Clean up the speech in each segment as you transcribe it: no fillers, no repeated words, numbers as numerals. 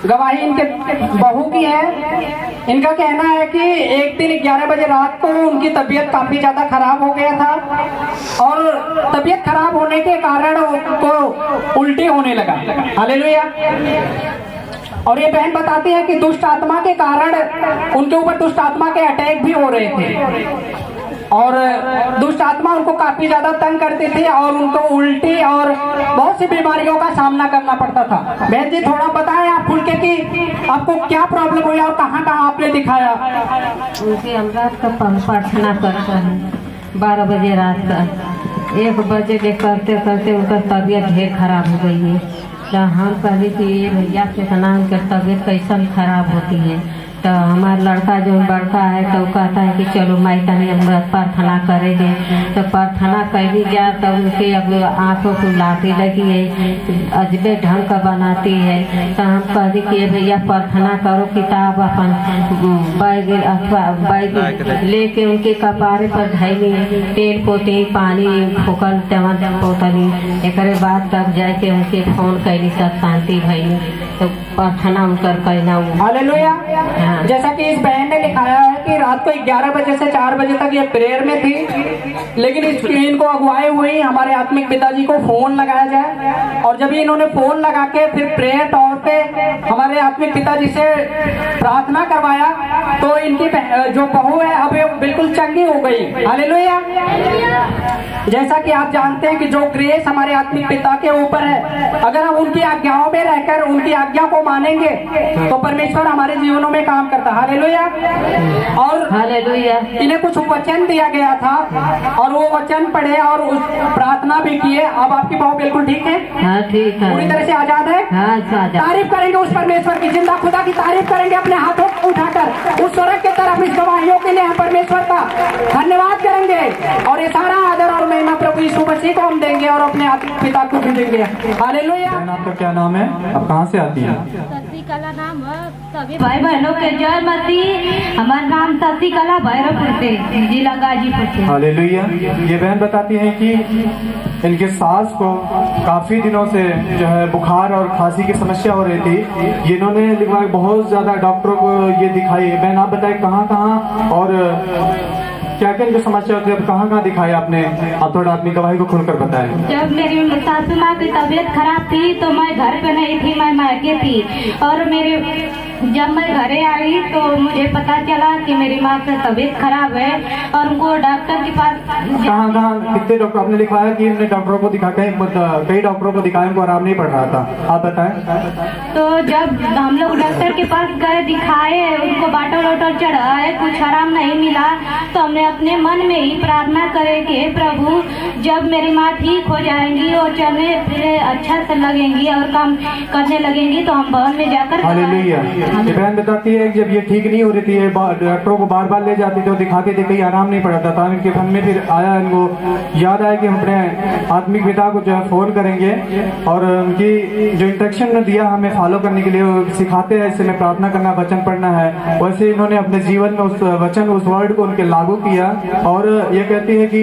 गवाही इनके बहू की है। इनका कहना है कि एक दिन 11 बजे रात को उनकी तबीयत काफी ज्यादा खराब हो गया था और तबीयत खराब होने के कारण उनको उल्टी होने लगा। हालेलुया। और ये बहन बताती है कि दुष्ट आत्मा के कारण उनके ऊपर दुष्ट आत्मा के अटैक भी हो रहे थे और दुष्ट आत्मा उनको काफी ज्यादा तंग करती थी और उनको उल्टी और बहुत सी बीमारियों का सामना करना पड़ता था। बहन जी थोड़ा बताएं आप खुल के कि आपको क्या प्रॉब्लम हुई और कहाँ कहाँ आपने दिखाया। उनके हम रात का प्रार्थना करता है 12 बजे रात का 1 बजे के करते करते उनका तबीयत ढेर खराब हो गई है। तो हम कहली कि ये भैया के नाम की तबीयत कैसन खराब होती है। तो हमारा लड़का जो बड़का है तो वो कहता है कि चलो माई तनी हम प्रार्थना करेंगे। तो प्रार्थना कैली गया तो उनके अब आँखों को लाती लगी है, अजबे ढंग का बनाती है। तो हम कहली कि ये भैया प्रार्थना करो, किताब अपन बैग अथवा बैग लेके उनके कपारे पर धैली तेल पोती पानी फूकल टमाटर पोतली। एक बाद तब जाके उनके फोन कैली सब शांति भैली तो प्रार्थना उनकर कहना। हालेलुया। जैसा कि इस बहन ने लिखाया है कि रात को 11 बजे से 4 बजे तक ये प्रेयर में थी, लेकिन इनको अगुवाई हुई हमारे आत्मिक पिताजी को फोन लगाया जाए और जब इन्होंने फोन लगा के फिर प्रेयर तौर पे हमारे आत्मिक पिताजी से प्रार्थना करवाया तो इनकी जो बहू है अब बिल्कुल चंगी हो गई। हालेलुया। जैसा कि आप जानते हैं कि जो ग्रेस हमारे आत्मिक पिता के ऊपर है, अगर हम उनकी आज्ञाओं में रहकर उनकी आज्ञा को मानेंगे तो परमेश्वर हमारे जीवनों में काम करता है। हालेलुया। और हालेलुया। इन्हें कुछ वचन दिया गया था और वो वचन पढ़े और उस प्रार्थना भी किए। अब आपकी बहू बिल्कुल ठीक है। हाँ ठीक है, पूरी तरह से आजाद है। हाँ आजाद। तारीफ करेंगे उस परमेश्वर की, जिंदा खुदा की तारीफ करेंगे अपने हाथों को उठाकर उस स्वर्ग की तरफ। इस गवाहियों के लिए हम परमेश्वर का धन्यवाद करेंगे और ये सारा आदर और महिमा प्रभु यीशु मसीह को हम देंगे और अपने आत्मिक पिता को भी देंगे। हालेलुया। आपका क्या नाम है, आप कहाँ से आती हैं? शशिकला नाम है। सभी भाई बहनों के जय मसीह। हमारा नाम शशिकला भैरवपुर से, जिला गाजीपुर से। हालेलुया। ये बहन बताती हैं कि इनके सास को काफी दिनों से जो है बुखार और खांसी की समस्या हो रही थी। इन्होंने लिखवाया, बहुत ज्यादा डॉक्टरों को ये दिखाई। बहन आप बताए कहाँ कहाँ और क्या क्या इनको समस्या होती है, कहाँ कहाँ दिखाया आपने? आप थोड़ा अपनी गवाही को खुलकर बताएं। जब मेरी सासू माँ की तबीयत खराब थी तो मैं घर पे नहीं थी, मैं मायके थी और जब मैं घरे आई तो मुझे पता चला कि मेरी माँ की तबीयत खराब है और उनको डॉक्टर के पास। कहाँ कहाँ कितने डॉक्टर आपने लिखवाया कि इन्हें डॉक्टरों को दिखा के कई डॉक्टरों को दिखाया, उनको आराम नहीं पड़ रहा था, आप बताएं। तो जब हम लोग डॉक्टर के पास गए, दिखाए, उनको बाटल वाटल चढ़ाए, कुछ आराम नहीं मिला तो हमने अपने मन में ही प्रार्थना करे कि प्रभु जब मेरी माँ ठीक हो जाएंगी और चलने फिर अच्छा से लगेंगी और काम करने लगेंगी तो हम भवन में जाकर। हालेलुया। ये बहन बताती है कि जब ये ठीक नहीं हो रही थी, डॉक्टरों को बार बार ले जाती थी और दिखाते थे, कहीं आराम नहीं पड़ता था। इनके मन में फिर आया, इनको याद आया कि हम अपने आत्मिक पिता को जो है फोन करेंगे और उनकी जो इंस्ट्रक्शन दिया हमें फॉलो करने के लिए, वो सिखाते हैं, इससे में प्रार्थना करना, वचन पढ़ना है। वैसे इन्होंने अपने जीवन में उस वचन, उस वर्ड को उनके लागू किया और ये कहती है कि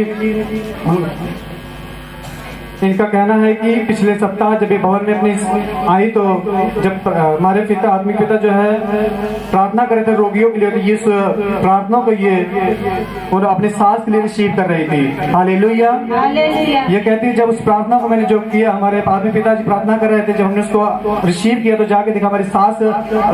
इनका कहना है कि पिछले सप्ताह जब ये भवन में अपनी आई तो जब हमारे पिता, आत्मिक पिता जो है प्रार्थना करे थे रोगियों के लिए, तो ये प्रार्थना को ये और अपने सास के लिए रिसीव कर रही थी। हालेलुया। ये कहती है जब उस प्रार्थना को मैंने जो किया, हमारे आत्मिक पिताजी प्रार्थना कर रहे थे, जब हमने उसको रिसीव किया तो जाके देखा हमारी सास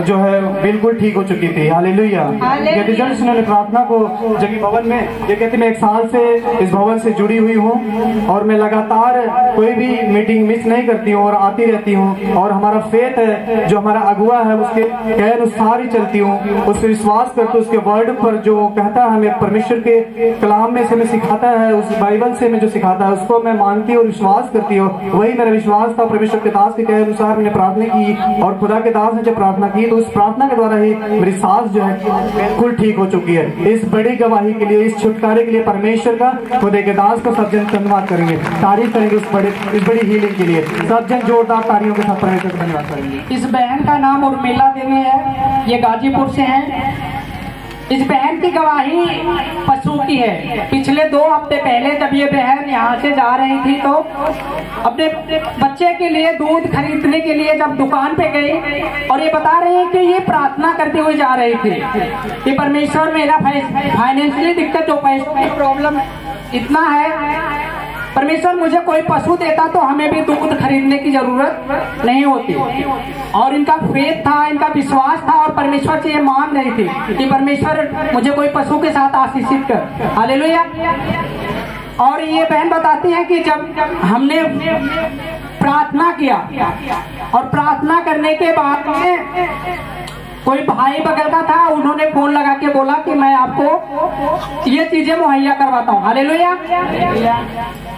जो है बिल्कुल ठीक हो चुकी थी। हालेलुया। कहती जब इन्होंने प्रार्थना को जब भवन में, ये कहती मैं 1 साल से इस भवन से जुड़ी हुई हूँ और मैं लगातार कोई भी मीटिंग मिस नहीं करती हूँ और आती रहती हूँ और हमारा फेथ है, जो हमारा अगुआ है उसके कहे अनुसार ही चलती हूँ, उस पर विश्वास करते, उसके वर्ड पर जो कहता है हमें परमेश्वर के कलाम में से हमें सिखाता है, उस बाइबल से हमें जो सिखाता है उसको मैं मानती हूँ और विश्वास करती हूँ। वही मेरा विश्वास था। परमेश्वर के दास के कहे अनुसार मैंने प्रार्थना की और खुदा के दास ने जब प्रार्थना की तो उस प्रार्थना के द्वारा ही मेरी सास जो है बिल्कुल ठीक हो चुकी है। इस बड़ी गवाही के लिए, इस छुटकारे के लिए परमेश्वर का, खुदा के दास को सब जन धन्यवाद करेंगे, तारीफ करेंगे इस बड़ी हीलिंग के लिए। सब जन जोरदार तालियों के साथ परमेश्वर का धन्यवाद करेंगे। इस बहन का नाम उर्मिला देवी है, ये गाजीपुर से हैं। इस बहन की गवाही पशु की है। पिछले 2 हफ्ते पहले जब ये बहन यहाँ से जा रही थी तो अपने बच्चे के लिए दूध खरीदने के लिए जब दुकान पे गई और ये बता रही है कि ये प्रार्थना करते हुए जा रही थी कि परमेश्वर मेरा फाइनेंशियली दिक्कत, जो पैसे प्रॉब्लम इतना है, परमेश्वर मुझे कोई पशु देता तो हमें भी दूध खरीदने की जरूरत नहीं होती। और इनका फेथ था, इनका विश्वास था और परमेश्वर से ये मान रही थी कि परमेश्वर मुझे कोई पशु के साथ आशीषित कर। हालेलुया। और ये बहन बताती है कि जब हमने प्रार्थना किया और प्रार्थना करने के बाद में कोई भाई बगल का था, उन्होंने फोन लगा के बोला कि मैं आपको ये चीजें मुहैया करवाता हूँ। हालेलुया।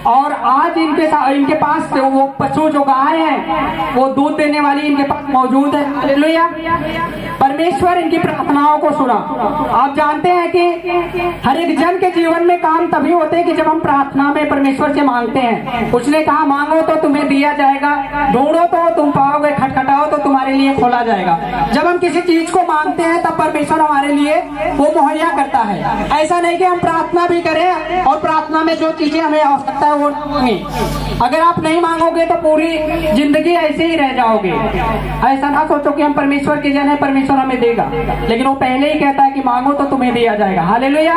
और आज इनके पास वो पशु जो गाय है वो दूध देने वाली इनके पास मौजूद है। हालेलुया। परमेश्वर इनकी प्रार्थनाओं को सुना। आप जानते हैं कि हर एक जन के जीवन में काम तभी होते हैं कि जब हम प्रार्थना में परमेश्वर से मांगते हैं। उसने कहा मांगो तो तुम्हें दिया जाएगा, ढूंढो तो तुम पाओगे, खटखटाओ तो तुम्हारे लिए खोला जाएगा। जब हम किसी चीज को मांगते हैं तब परमेश्वर हमारे लिए वो मुहैया करता है। ऐसा नहीं कि हम प्रार्थना भी करें और प्रार्थना में जो चीजें हमें आवश्यकता है वो नहीं। अगर आप नहीं मांगोगे तो पूरी जिंदगी ऐसे ही रह जाओगे। ऐसा ना सोचो कि हम परमेश्वर के जन है, परमेश्वर हमें देगा, लेकिन वो पहले ही कहता है कि मांगो तो तुम्हें दिया जाएगा। हालेलुया।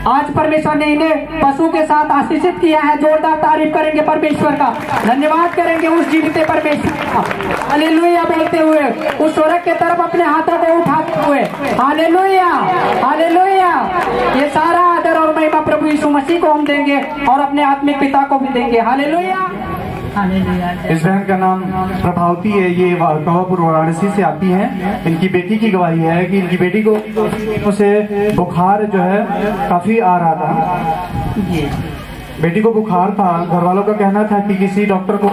आज परमेश्वर ने इन्हें पशु के साथ आशीषित किया है। जोरदार तारीफ करेंगे परमेश्वर का, धन्यवाद करेंगे उस जीवित परमेश्वर का। हालेलुया बोलते हुए उस स्वर्ग के तरफ अपने हाथों को उठाते हुए हालेलुया हालेलुया। ये सारा आदर और महिमा प्रभु यीशु मसीह को हम देंगे और अपने आत्मिक पिता को भी देंगे। हालेलुया। इस बहन का नाम प्रभावती है। ये कवापुर वाराणसी से आती हैं। इनकी बेटी की गवाही है कि इनकी बेटी को उसे बुखार जो है काफी आ रहा था। बेटी को बुखार था। घर वालों का कहना था कि किसी डॉक्टर को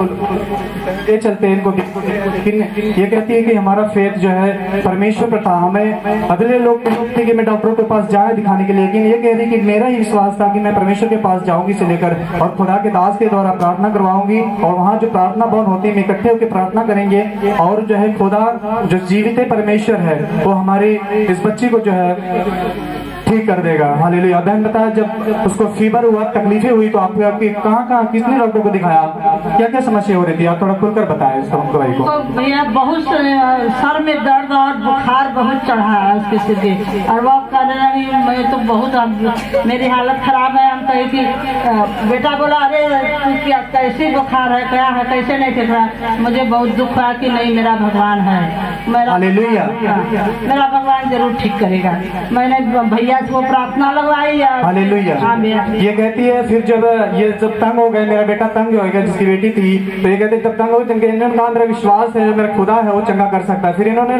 ले चलते इनको, लेकिन ये कहती है कि हमारा फेथ जो है परमेश्वर पर था। हमें अगले लोग कहते थे कि मैं डॉक्टरों के पास जाए दिखाने के लिए, लेकिन ये कह रही कि मेरा ही विश्वास था कि मैं परमेश्वर के पास जाऊंगी से लेकर और खुदा के दास के द्वारा प्रार्थना करवाऊंगी और वहाँ जो प्रार्थना भवन होती है में इकट्ठे होकर प्रार्थना करेंगे और जो है खुदा जो जीवित परमेश्वर है वो हमारे इस बच्ची को जो है ठीक कर देगा। हालेलुया। बहन बताया जब उसको फीवर हुआ, तकलीफें हुई तो आपके कहाँ कितने डॉक्टर को दिखाया, क्या क्या समस्या हो रही थी, आप थोड़ा खुलकर बताएं इसको दवाई को। तो भैया बहुत सर में दर्द और बुखार बहुत चढ़ा है उसके सिद्धि और वो कर रही मैं तो बहुत मेरी हालत खराब है। हम कहे कि बेटा बोला अरे क्या कैसे बुखार है, क्या है, कैसे नहीं ठीक रहा। मुझे बहुत दुख हुआ कि नहीं मेरा भगवान है, मेरा भगवान जरूर ठीक करेगा। मैंने भैया को प्रार्थना लगवाई। हालेलुया। ये कहती है फिर जब तंग हो गए, मेरा बेटा तंग हो गया जिसकी बेटी थी, तो ये कहते जब तंग हो गए इन्होंने मेरा विश्वास है मेरा खुदा है वो चंगा कर सकता है। फिर इन्होंने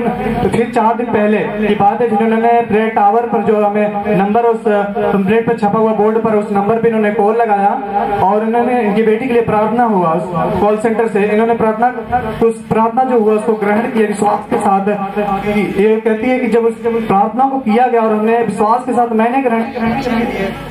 फिर 4 दिन पहले की बात है, फिर इन्होंने प्रेयर टावर पर जो हमें नंबर उस प्लेट पर छपा हुआ बोर्ड पर उस नंबर पे इन्होंने कॉल लगाया और इन्होंने इनकी बेटी के लिए प्रार्थना हुआ उस कॉल सेंटर से। इन्होंने उस प्रार्थना जो हुआ उसको ग्रहण किया विश्वास के साथ। ये कहती है कि जब उस प्रार्थना को किया गया और हमने विश्वास के साथ मैंने ग्रहण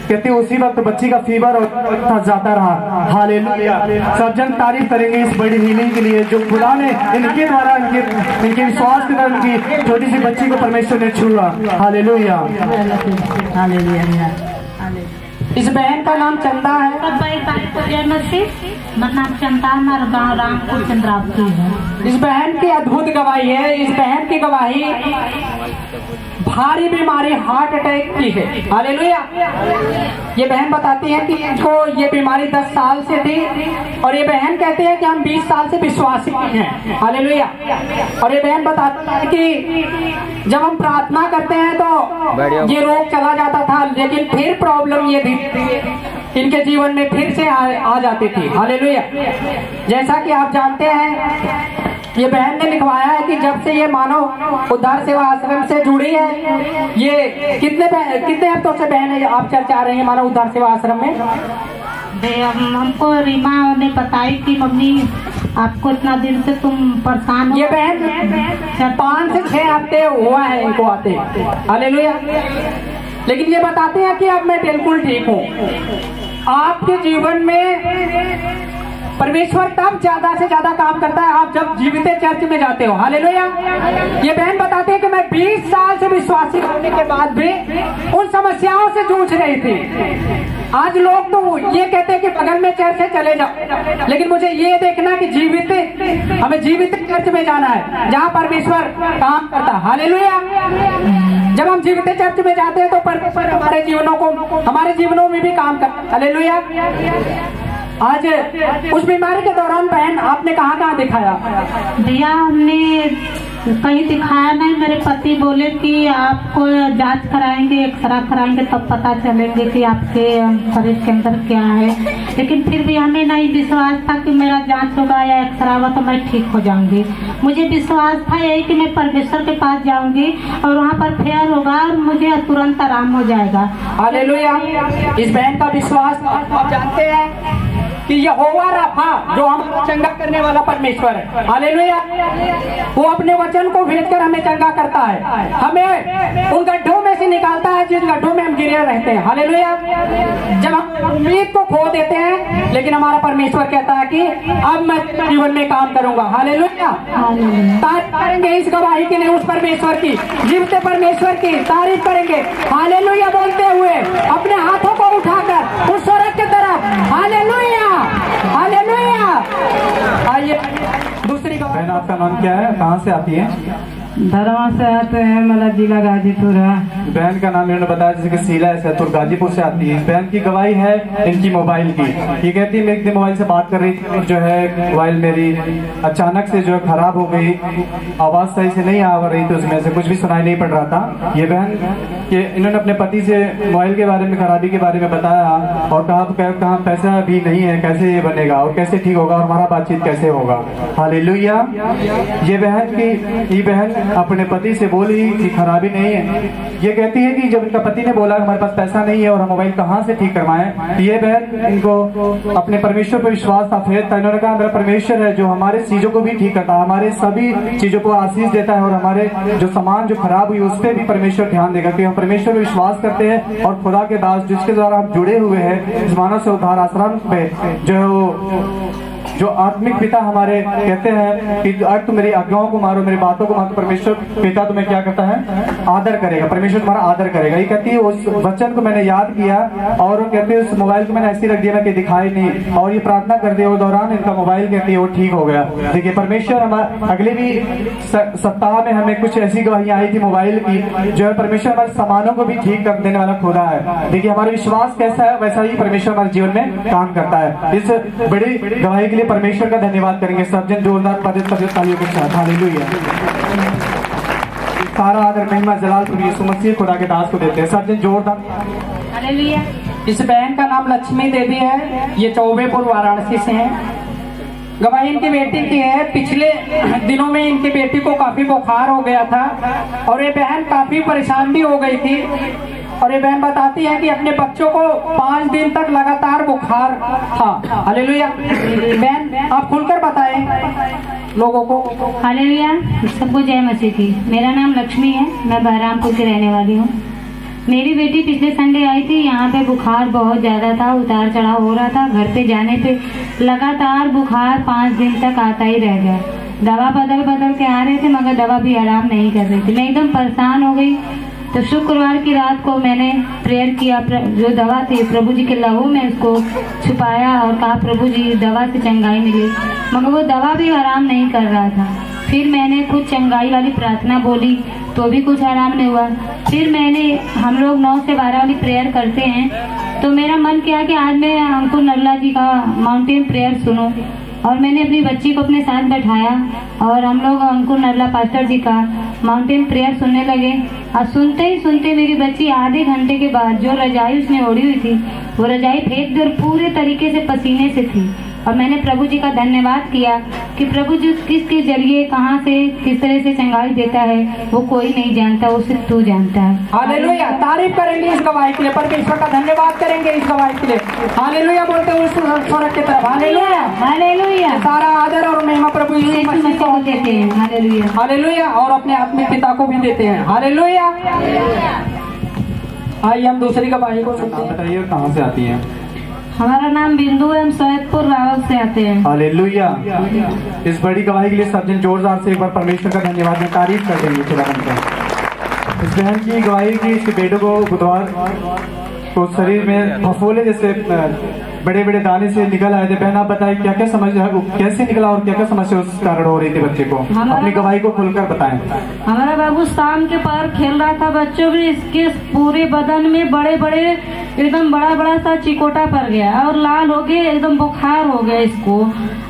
कहती उसी वक्त बच्ची का फीवर और जाता रहा। हालेलुया। सब जन तारीफ करेंगे इस बड़ी हीलिंग के लिए जो खुदा ने इनके द्वारा इनके विश्वास के द्वारा इनकी छोटी सी बच्ची को परमेश्वर ने छुआ। हालेलुया। इस बहन का नाम चंदा है। मेरा नाम चंदा, हमारा गाँव रामपुर चंद्रावती है। इस बहन की अद्भुत गवाही है। इस बहन की गवाही भारी बीमारी हार्ट अटैक की है। हालेलुया। ये बहन बताती है कि इनको ये बीमारी 10 साल से थी और ये बहन कहते हैं कि हम 20 साल से विश्वासी हैं। हालेलुया। और ये बहन बताती है कि जब हम प्रार्थना करते हैं तो ये रोग चला जाता था, लेकिन फिर प्रॉब्लम ये थी इनके जीवन में फिर से आ जाती थी। हालेलुया। जैसा कि आप जानते हैं ये बहन ने लिखवाया है कि जब से ये मानव उद्धार सेवा आश्रम से जुड़ी है, ये कितने हफ्तों से बहन है आप चर्चा आ रही है मानव उद्धार सेवा आश्रम में। हमको रीमा ने बताई कि मम्मी आपको इतना दिन से तुम परेशान हो। ये बहन 5 से 6 हफ्ते हुआ है इनको आते। हालेलुया। लेकिन ये बताते हैं कि अब मैं बिल्कुल ठीक हूँ। आपके जीवन में परमेश्वर तब ज्यादा से ज्यादा काम करता है आप जब जीवित चर्च में जाते हो। हालेलुया। ये बहन बताते हैं कि मैं 20 साल से विश्वासी होने के बाद भी उन समस्याओं से जूझ रही थी। आज लोग तो ये कहते हैं कि बगल में चर्च है चले जाओ, लेकिन मुझे ये देखना कि हमें जीवित चर्च में जाना है जहाँ परमेश्वर काम करता है। हालेलुया। जब हम जीवित चर्च में जाते हैं तो परमेश्वर हमारे जीवनों में भी काम करता है। हालेलुया। आज उस बीमारी के दौरान बहन आपने कहाँ दिखाया? भैया हमने कहीं दिखाया नहीं। मेरे पति बोले कि आपको जांच कराएंगे, एक्सरा कराएंगे, तब पता चलेंगे कि आपके शरीर के अंदर क्या है। लेकिन फिर भी हमें नहीं विश्वास था कि मेरा जांच होगा या एक्सरा होगा तो मैं ठीक हो जाऊंगी। मुझे विश्वास था यही कि मैं परमेश्वर के पास जाऊंगी और वहाँ पर फेयर होगा और मुझे तुरंत आराम हो जाएगा। हालेलुया। इस बहन का विश्वास आप जानते हैं कि यहोवा राफा जो हम चंगा करने वाला परमेश्वर है। हालेलुया। वो अपने वचन को भेजकर हमें चंगा करता है, हमें उन गड्ढों में से निकालता है जिन गड्ढों में हम गिरे रहते हैं। हालेलुया। जब हम उम्मीद को खो देते हैं, लेकिन हमारा परमेश्वर कहता है कि अब मैं जीवन में काम करूंगा। हालेलुया। तारीफ करेंगे इस गवाही के लिए, उस परमेश्वर की, जीवित परमेश्वर की तारीफ करेंगे। हालेलुया बोलते हुए अपने हाथों को उठाकर उस स्वर्ग की तरफ। हालेलुया। हालेलुया। आइए दूसरी बहन, आपका नाम क्या है, कहाँ से आती है? धरवा से आते हैं, मतलब जिला गाजीपुर है। बहन का नाम इन्होंने बताया जैसे कि शीला है, सैदपुर गाजीपुर से आती है। बहन की गवाही है इनकी मोबाइल की। ये कहती है मैं एक दिन मोबाइल से बात कर रही थी, जो है मोबाइल मेरी अचानक से जो है खराब हो गई, आवाज सही से नहीं आ रही थी, उसमें से कुछ भी सुनाई नहीं पड़ रहा था। ये बहन के इन्होंने अपने पति से मोबाइल के बारे में, खराबी के बारे में बताया और कहा पैसा भी नहीं है, कैसे ये बनेगा और कैसे ठीक होगा और हमारा बातचीत कैसे होगा। हालेलुया। ये बहन अपने पति से बोली कि खराबी नहीं है। ये कहती है कि जब इनका पति ने बोला हमारे पास पैसा नहीं है और हम मोबाइल कहाँ से ठीक करवाएं, ये बहन इनको अपने परमेश्वर पर विश्वास था, फेथ था। इन्होंने कहा मेरा परमेश्वर है जो हमारे चीजों को भी ठीक करता है, हमारे सभी चीजों को आशीष देता है और हमारे जो सामान जो खराब हुई उस पर भी परमेश्वर ध्यान देगा। क्योंकि हम परमेश्वर पर विश्वास करते हैं और खुदा के दास जिसके द्वारा हम जुड़े हुए हैं इस मानव से उद्धार आश्रम पे, जो आत्मिक पिता हमारे कहते हैं कि अगर तुम मेरी आज्ञाओं को मारो, मेरी बातों को मारो, परमेश्वर पिता तुम्हें क्या करता है? आदर करेगा। परमेश्वर तुम्हारा आदर करेगा। ये कहती है उस वचन को मैंने याद किया और कहते हैं उस मोबाइल को मैंने ऐसी रख दिया मैं कि दिखाई नहीं, और ये प्रार्थना कर दिया। वो दौरान इनका मोबाइल कहती है वो ठीक हो गया। देखिए परमेश्वर हमारे अगले भी सप्ताह में हमें कुछ ऐसी गवाहियां आई थी मोबाइल की, जो है परमेश्वर हमारे सामानों को भी ठीक कर देने वाला खुदा है। देखिए हमारा विश्वास कैसा है वैसा ही परमेश्वर हमारे जीवन में काम करता है। इस बड़ी गवाही के लिए परमेश्वर का धन्यवाद करेंगे सब जन जोरदार तालियों के साथ। हालेलुया। सारा आदर महिमा जलाल प्रभु यीशु मसीह खुदा के दास को देते हैं। सब जन जोरदार हालेलुया। इस बहन का नाम लक्ष्मी देवी है। ये चौबेपुर वाराणसी से है। गवाही इनकी बेटी की है। पिछले दिनों में इनकी बेटी को काफी बुखार हो गया था और ये बहन काफी परेशान भी हो गई थी। और ये बहन बताती है कि अपने बच्चों को 5 दिन तक लगातार बुखार था। हालेलुया। बहन आप खुलकर बताएं लोगों को। हालेलुया। सबको जय मसीह की। मेरा नाम लक्ष्मी है, मैं बहरामपुर की रहने वाली हूँ। मेरी बेटी पिछले संडे आई थी। यहाँ पे बुखार बहुत ज़्यादा था, उतार चढ़ाव हो रहा था। घर पे जाने पे लगातार बुखार 5 दिन तक आता ही रह गया। दवा बदल के आ रहे थे मगर दवा भी आराम नहीं कर रही थी। मैं एकदम परेशान हो गई। तो शुक्रवार की रात को मैंने प्रेयर किया। जो दवा थी प्रभु जी के लहू में उसको छुपाया और कहा प्रभु जी दवा से चंगाई मिली, मगर वो दवा भी आराम नहीं कर रहा था। फिर मैंने कुछ चंगाई वाली प्रार्थना बोली तो भी कुछ आराम नहीं हुआ। फिर हम लोग 9 से 12 वाली प्रेयर करते हैं, तो मेरा मन किया कि आज मैं अंकुर नल्ला जी का माउंटेन प्रेयर सुनूं। और मैंने अपनी बच्ची को अपने साथ बैठाया और हम लोग अंकुर नल्ला पास्टर जी का माउंटेन प्रेयर सुनने लगे। और सुनते ही सुनते मेरी बच्ची आधे घंटे के बाद जो रजाई उसने ओढ़ी हुई थी वो रजाई फेंक दी और पूरे तरीके से पसीने से थी। और मैंने प्रभु जी का धन्यवाद किया कि प्रभु जी किसके जरिए कहाँ से किस तरह से चंगाई देता है वो कोई नहीं जानता, वो सिर्फ तू जानता है। हालेलुया। तारीफ करेंगे इस गवाही के लिए, परमेश्वर का धन्यवाद करेंगे इस गवाही के लिए। हालेलुया बोलते हैं उस स्वर्ग की तरफ। हालेलुया। हालेलुया। सारा आदर और महिमा प्रभु यीशु मसीह को देते हैं। हालेलुया। हालेलुया। और अपने आत्मिक पिता को भी देते हैं। हालेलुया। आइए हम दूसरी गवाही को सुनते हैं। बताइए कहाँ से आती है? हमारा नाम बिंदु है, हम सैदपुर रावल से आते हैं। हालेलुया। इस बड़ी गवाही के लिए सब जन जोरदार से एक बार परमेश्वर का धन्यवाद में तारीफ कर देंगे खुदा का। इस बहन की गवाही की इसके बेटे को बुधवार को शरीर में फफोले जैसे बड़े बड़े दाने से निकल आए थे। बहन आप बताएं क्या क्या समस्या, कैसे निकला और क्या क्या समस्या उस कारण हो रही थी बच्चे को, अपनी गवाही को खुलकर बताएं। हमारा बाबू शाम के पार खेल रहा था, बच्चों भी इसके पूरे बदन में बड़े बड़े एकदम बड़ा बड़ा सा चिकोटा पड़ गया और लाल हो गए, एकदम बुखार हो गया इसको।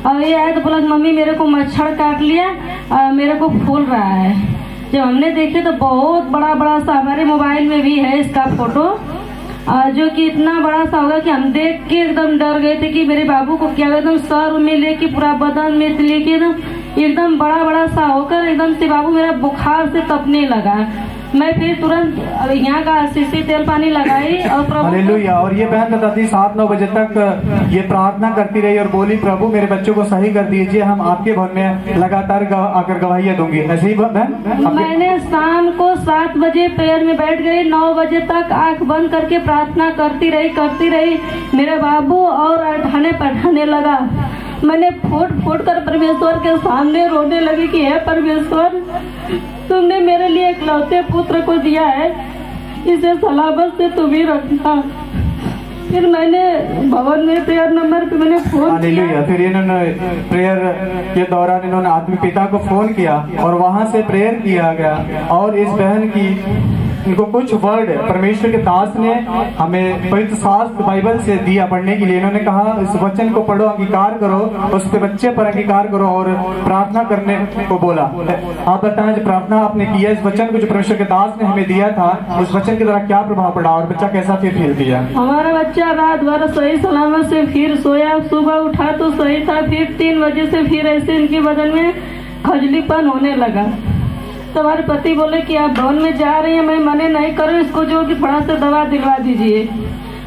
और ये आया तो बोला मम्मी मेरे को मच्छर काट लिया और मेरे को फूल रहा है। जब हमने देखे तो बहुत बड़ा बड़ा सा, हमारे मोबाइल में भी है इसका फोटो, जो कि इतना बड़ा सा होगा कि हम देख के एकदम डर गए थे कि मेरे बाबू को क्या, एकदम सर में लेके पूरा बदन में लेके एकदम बड़ा बड़ा सा होकर एकदम से बाबू मेरा बुखार से तपने लगा। मैं फिर तुरंत यहाँ का सीसी तेल पानी लगाई और प्रभु हालेलुया। और ये बहन बताती 7-9 बजे तक ये प्रार्थना करती रही और बोली प्रभु मेरे बच्चों को सही कर दीजिए, हम आपके भवन में लगातार आकर गवाहियाँ दूंगी। ऐसे ही बहन मैंने शाम को 7 बजे प्रेयर में बैठ गई, 9 बजे तक आंख बंद करके प्रार्थना करती रही। मेरा बाबू और अठाने पठाने लगा। मैंने फूट कर परमेश्वर के सामने रोने लगी कि हे परमेश्वर, तुमने मेरे लिए इकलौते पुत्र को दिया है, इसे सलामत से तुम ही रखना। फिर मैंने भवन में प्रेयर नंबर पे मैंने फोन किया। फिर इन्होंने प्रेयर के दौरान इन्होंने आत्मिक पिता को फोन किया और वहां से प्रेयर किया गया। और इस बहन की इनको कुछ वर्ड परमेश्वर के दास ने हमें पवित्र शास्त्र बाइबल से दिया पढ़ने के लिए। इन्होंने कहा इस वचन को पढ़ो, अंगीकार करो, उस पे बच्चे पर अंगीकार करो और प्रार्थना करने को बोला। आप बताएं जो प्रार्थना आपने किया, इस वचन को जो परमेश्वर के दास ने हमें दिया था, उस वचन के द्वारा क्या प्रभाव पड़ा और बच्चा कैसा फिर फील किया? हमारा बच्चा रात भर सही सलामत से फिर सोया, सुबह उठा तो सही था, फिर 3 बजे से फिर ऐसे इनके बदन में खजलीपन होने लगा। तो हमारे पति बोले कि आप भवन में जा रही हैं, मैं मने नहीं करूँ, इसको जो कि थोड़ा सा दवा दिलवा दीजिए।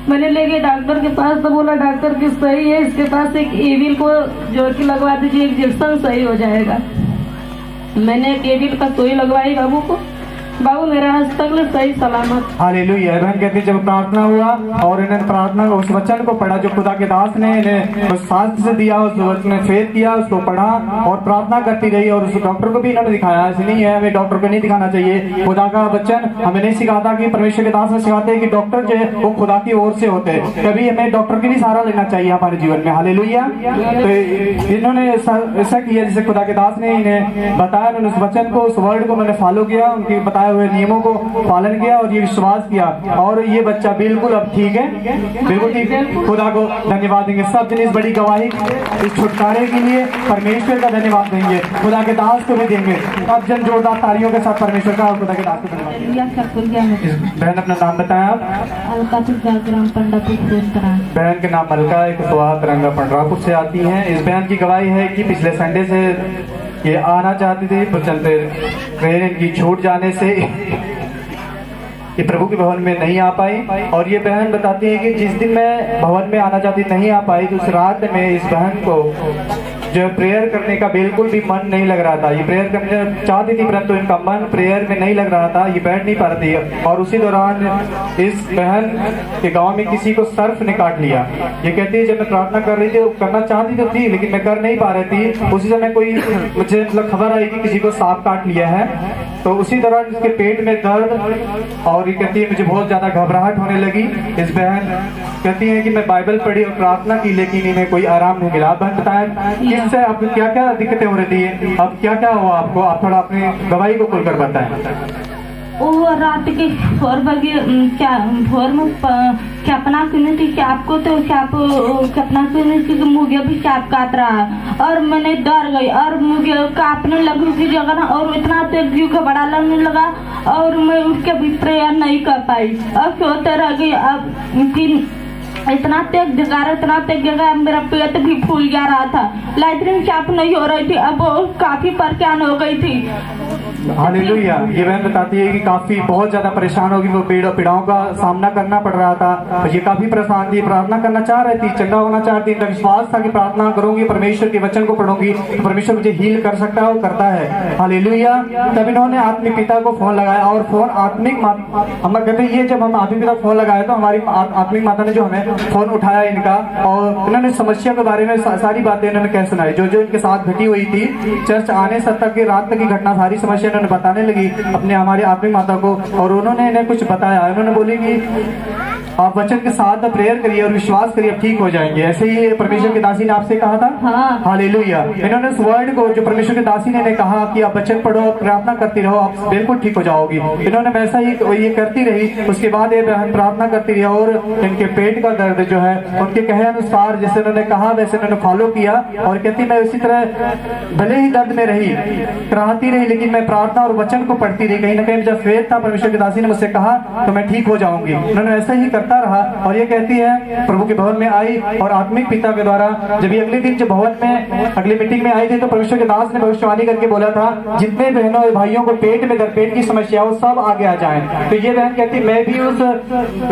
मैंने ले गए डॉक्टर के पास तो बोला डॉक्टर की सही है, इसके पास एक एविल को जो कि लगवा दीजिए, इंजेक्शन सही हो जाएगा। मैंने एक एविल का सुई लगवाई बाबू को, बाबू मेरा आज तक सही सलामत। हालेलुया। बहन कहती जब प्रार्थना हुआ और इन्होंने प्रार्थना उस वचन को पढ़ा जो खुदा के दास ने इन्हें उस शास्त्र से दिया, उस वचन में फेद किया, उसको पढ़ा और प्रार्थना करती रही। और उस डॉक्टर को भी इन्होंने दिखाया, ऐसे नहीं है हमें डॉक्टर को नहीं दिखाना चाहिए। खुदा का वचन हमें नहीं सिखाता कि परमेश्वर के दास में सिखाते हैं कि डॉक्टर जो है वो खुदा की ओर से होते हैं, कभी हमें डॉक्टर की भी सहारा लेना चाहिए हमारे जीवन में। हालेलुया। तो इन्होंने ऐसा किया जैसे खुदा के दास ने इन्हें बताया, उन्होंने उस वचन को, उस वर्ड को मैंने फॉलो किया, उनके बताया हुए नियमों को पालन किया और ये विश्वास किया और ये बच्चा बिल्कुल अब ठीक है, बिल्कुल ठीक है। खुदा को धन्यवाद देंगे सब जन इस बड़ी गवाही, इस छुटकारे के लिए परमेश्वर का धन्यवाद देंगे, खुदा के दास को भी देंगे। अब जन जोरदार तालियों के साथ परमेश्वर का और खुदा के दास को धन्यवाद। बहन अपना नाम बताएं आप? बहन के नाम अलका एक तरंगा पंडरापुर से आती है। इस बहन की गवाही है कि पिछले संडे से ये आना चाहती थी, पर चलते ट्रेन इनकी छूट जाने से ये प्रभु के भवन में नहीं आ पाई। और ये बहन बताती है कि जिस दिन मैं भवन में आना चाहती नहीं आ पाई, तो उस रात में इस बहन को जो प्रेयर करने का बिल्कुल भी मन नहीं लग रहा था। ये प्रेयर करने चाहती थी परंतु इनका मन प्रेयर में नहीं लग रहा था, ये बैठ नहीं पा रही थी। और उसी दौरान इस बहन के गांव में किसी को सर्फ ने काट लिया। ये कहती है जब मैं प्रार्थना कर रही थी, करना चाहती तो थी लेकिन मैं कर नहीं पा रही थी। उसी समय कोई मुझे मतलब खबर आई कि किसी को सांप काट लिया है। तो उसी दौरान इसके पेट में दर्द और ये कहती है मुझे बहुत ज्यादा घबराहट होने लगी। इस बहन कहती है कि मैं बाइबल पढ़ी और प्रार्थना की लेकिन इन्हें कोई आराम नहीं मिला। बहन बताएं इससे आपको क्या क्या दिक्कतें हो रही थी, अब क्या क्या हुआ आपको, आप थोड़ा अपनी गवाही को खुलकर बताएं। वो रात के भोर बगे क्या भोर में कैपना क्यों थी, कैप को तो कैप कैपना क्यों थी, मुझे भी कैप काट रहा है और मैंने डर गई और मुझे कांपने लगी उसी जगह ना, और इतना तेज जीव घबरा लगने लगा और मैं उठ के भी प्रेयर नहीं कर पाई और सोते रह गई। अब इतना तेज जगह मेरा पेट भी फूल जा रहा था, लैट्रिन चाप नहीं हो रही थी, अब काफी परेशान हो गई थी। हालेलुया। ये बहन बताती है कि काफी बहुत ज्यादा परेशान होगी, वो पीड़ाओं का सामना करना पड़ रहा था। ये काफी परेशान थी, प्रार्थना करना चाह रही थी, चंगा होना चाहती थी, विश्वास था कि प्रार्थना करूंगी, परमेश्वर के वचन को पढ़ूंगी तो परमेश्वर मुझे हील कर सकता है, वो करता है। हालेलुया। तब इन्होंने आत्मिक पिता को फोन लगाया और फोन आत्मिक हम कहते हैं जब हम आत्मिक पिता फोन लगाया तो हमारी आत्मिक माता ने जो हमें फोन उठाया इनका और इन्होंने समस्या के बारे में सारी बातें इन्होंने कह सुनाई जो जो इनके साथ घटी हुई थी। चर्च आने से तक की रात तक की घटना, सारी समस्या उन्होंने बताने लगी अपने हमारी आत्मिक माता को, और उन्होंने इन्हें कुछ बताया। उन्होंने बोली कि आप वचन के साथ प्रेयर करिए और विश्वास करिए, आप ठीक हो जाएंगे। ऐसे ही परमेश्वर की दासी ने आपसे कहा था। हाँ। हालेलुया। इन्होंने उस वर्ड को जो परमेश्वर की दासी ने कहा कि आप वचन पढ़ो, प्रार्थना करती रहो, आप बिल्कुल ठीक हो जाओगी। इन्होंने वैसा ही ये करती रही। उसके बाद ये बहन प्रार्थना करती रही और इनके पेट का दर्द जो है उनके कहे अनुसार जैसे उन्होंने कहा वैसे उन्होंने फॉलो किया, और कहती मैं उसी तरह भले ही दर्द में रही, कराहती रही, लेकिन मैं प्रार्थना और वचन को पढ़ती रही। कहीं ना कहीं जब फेथ था, परमेश्वर की दासी ने मुझसे कहा तो मैं ठीक हो जाऊंगी। उन्होंने ऐसा ही करता रहा, और ये कहती है प्रभु के भवन में आई, और आत्मिक पिता के द्वारा जब ये अगले दिन जब भवन में अगली मीटिंग में आई थी तो परमेश्वर के दास ने भविष्यवाणी करके बोला था जितने बहनों और भाइयों को पेट में दर्द, पेट की समस्या हो, सब आगे आ जाएं। तो ये बहन कहती मैं भी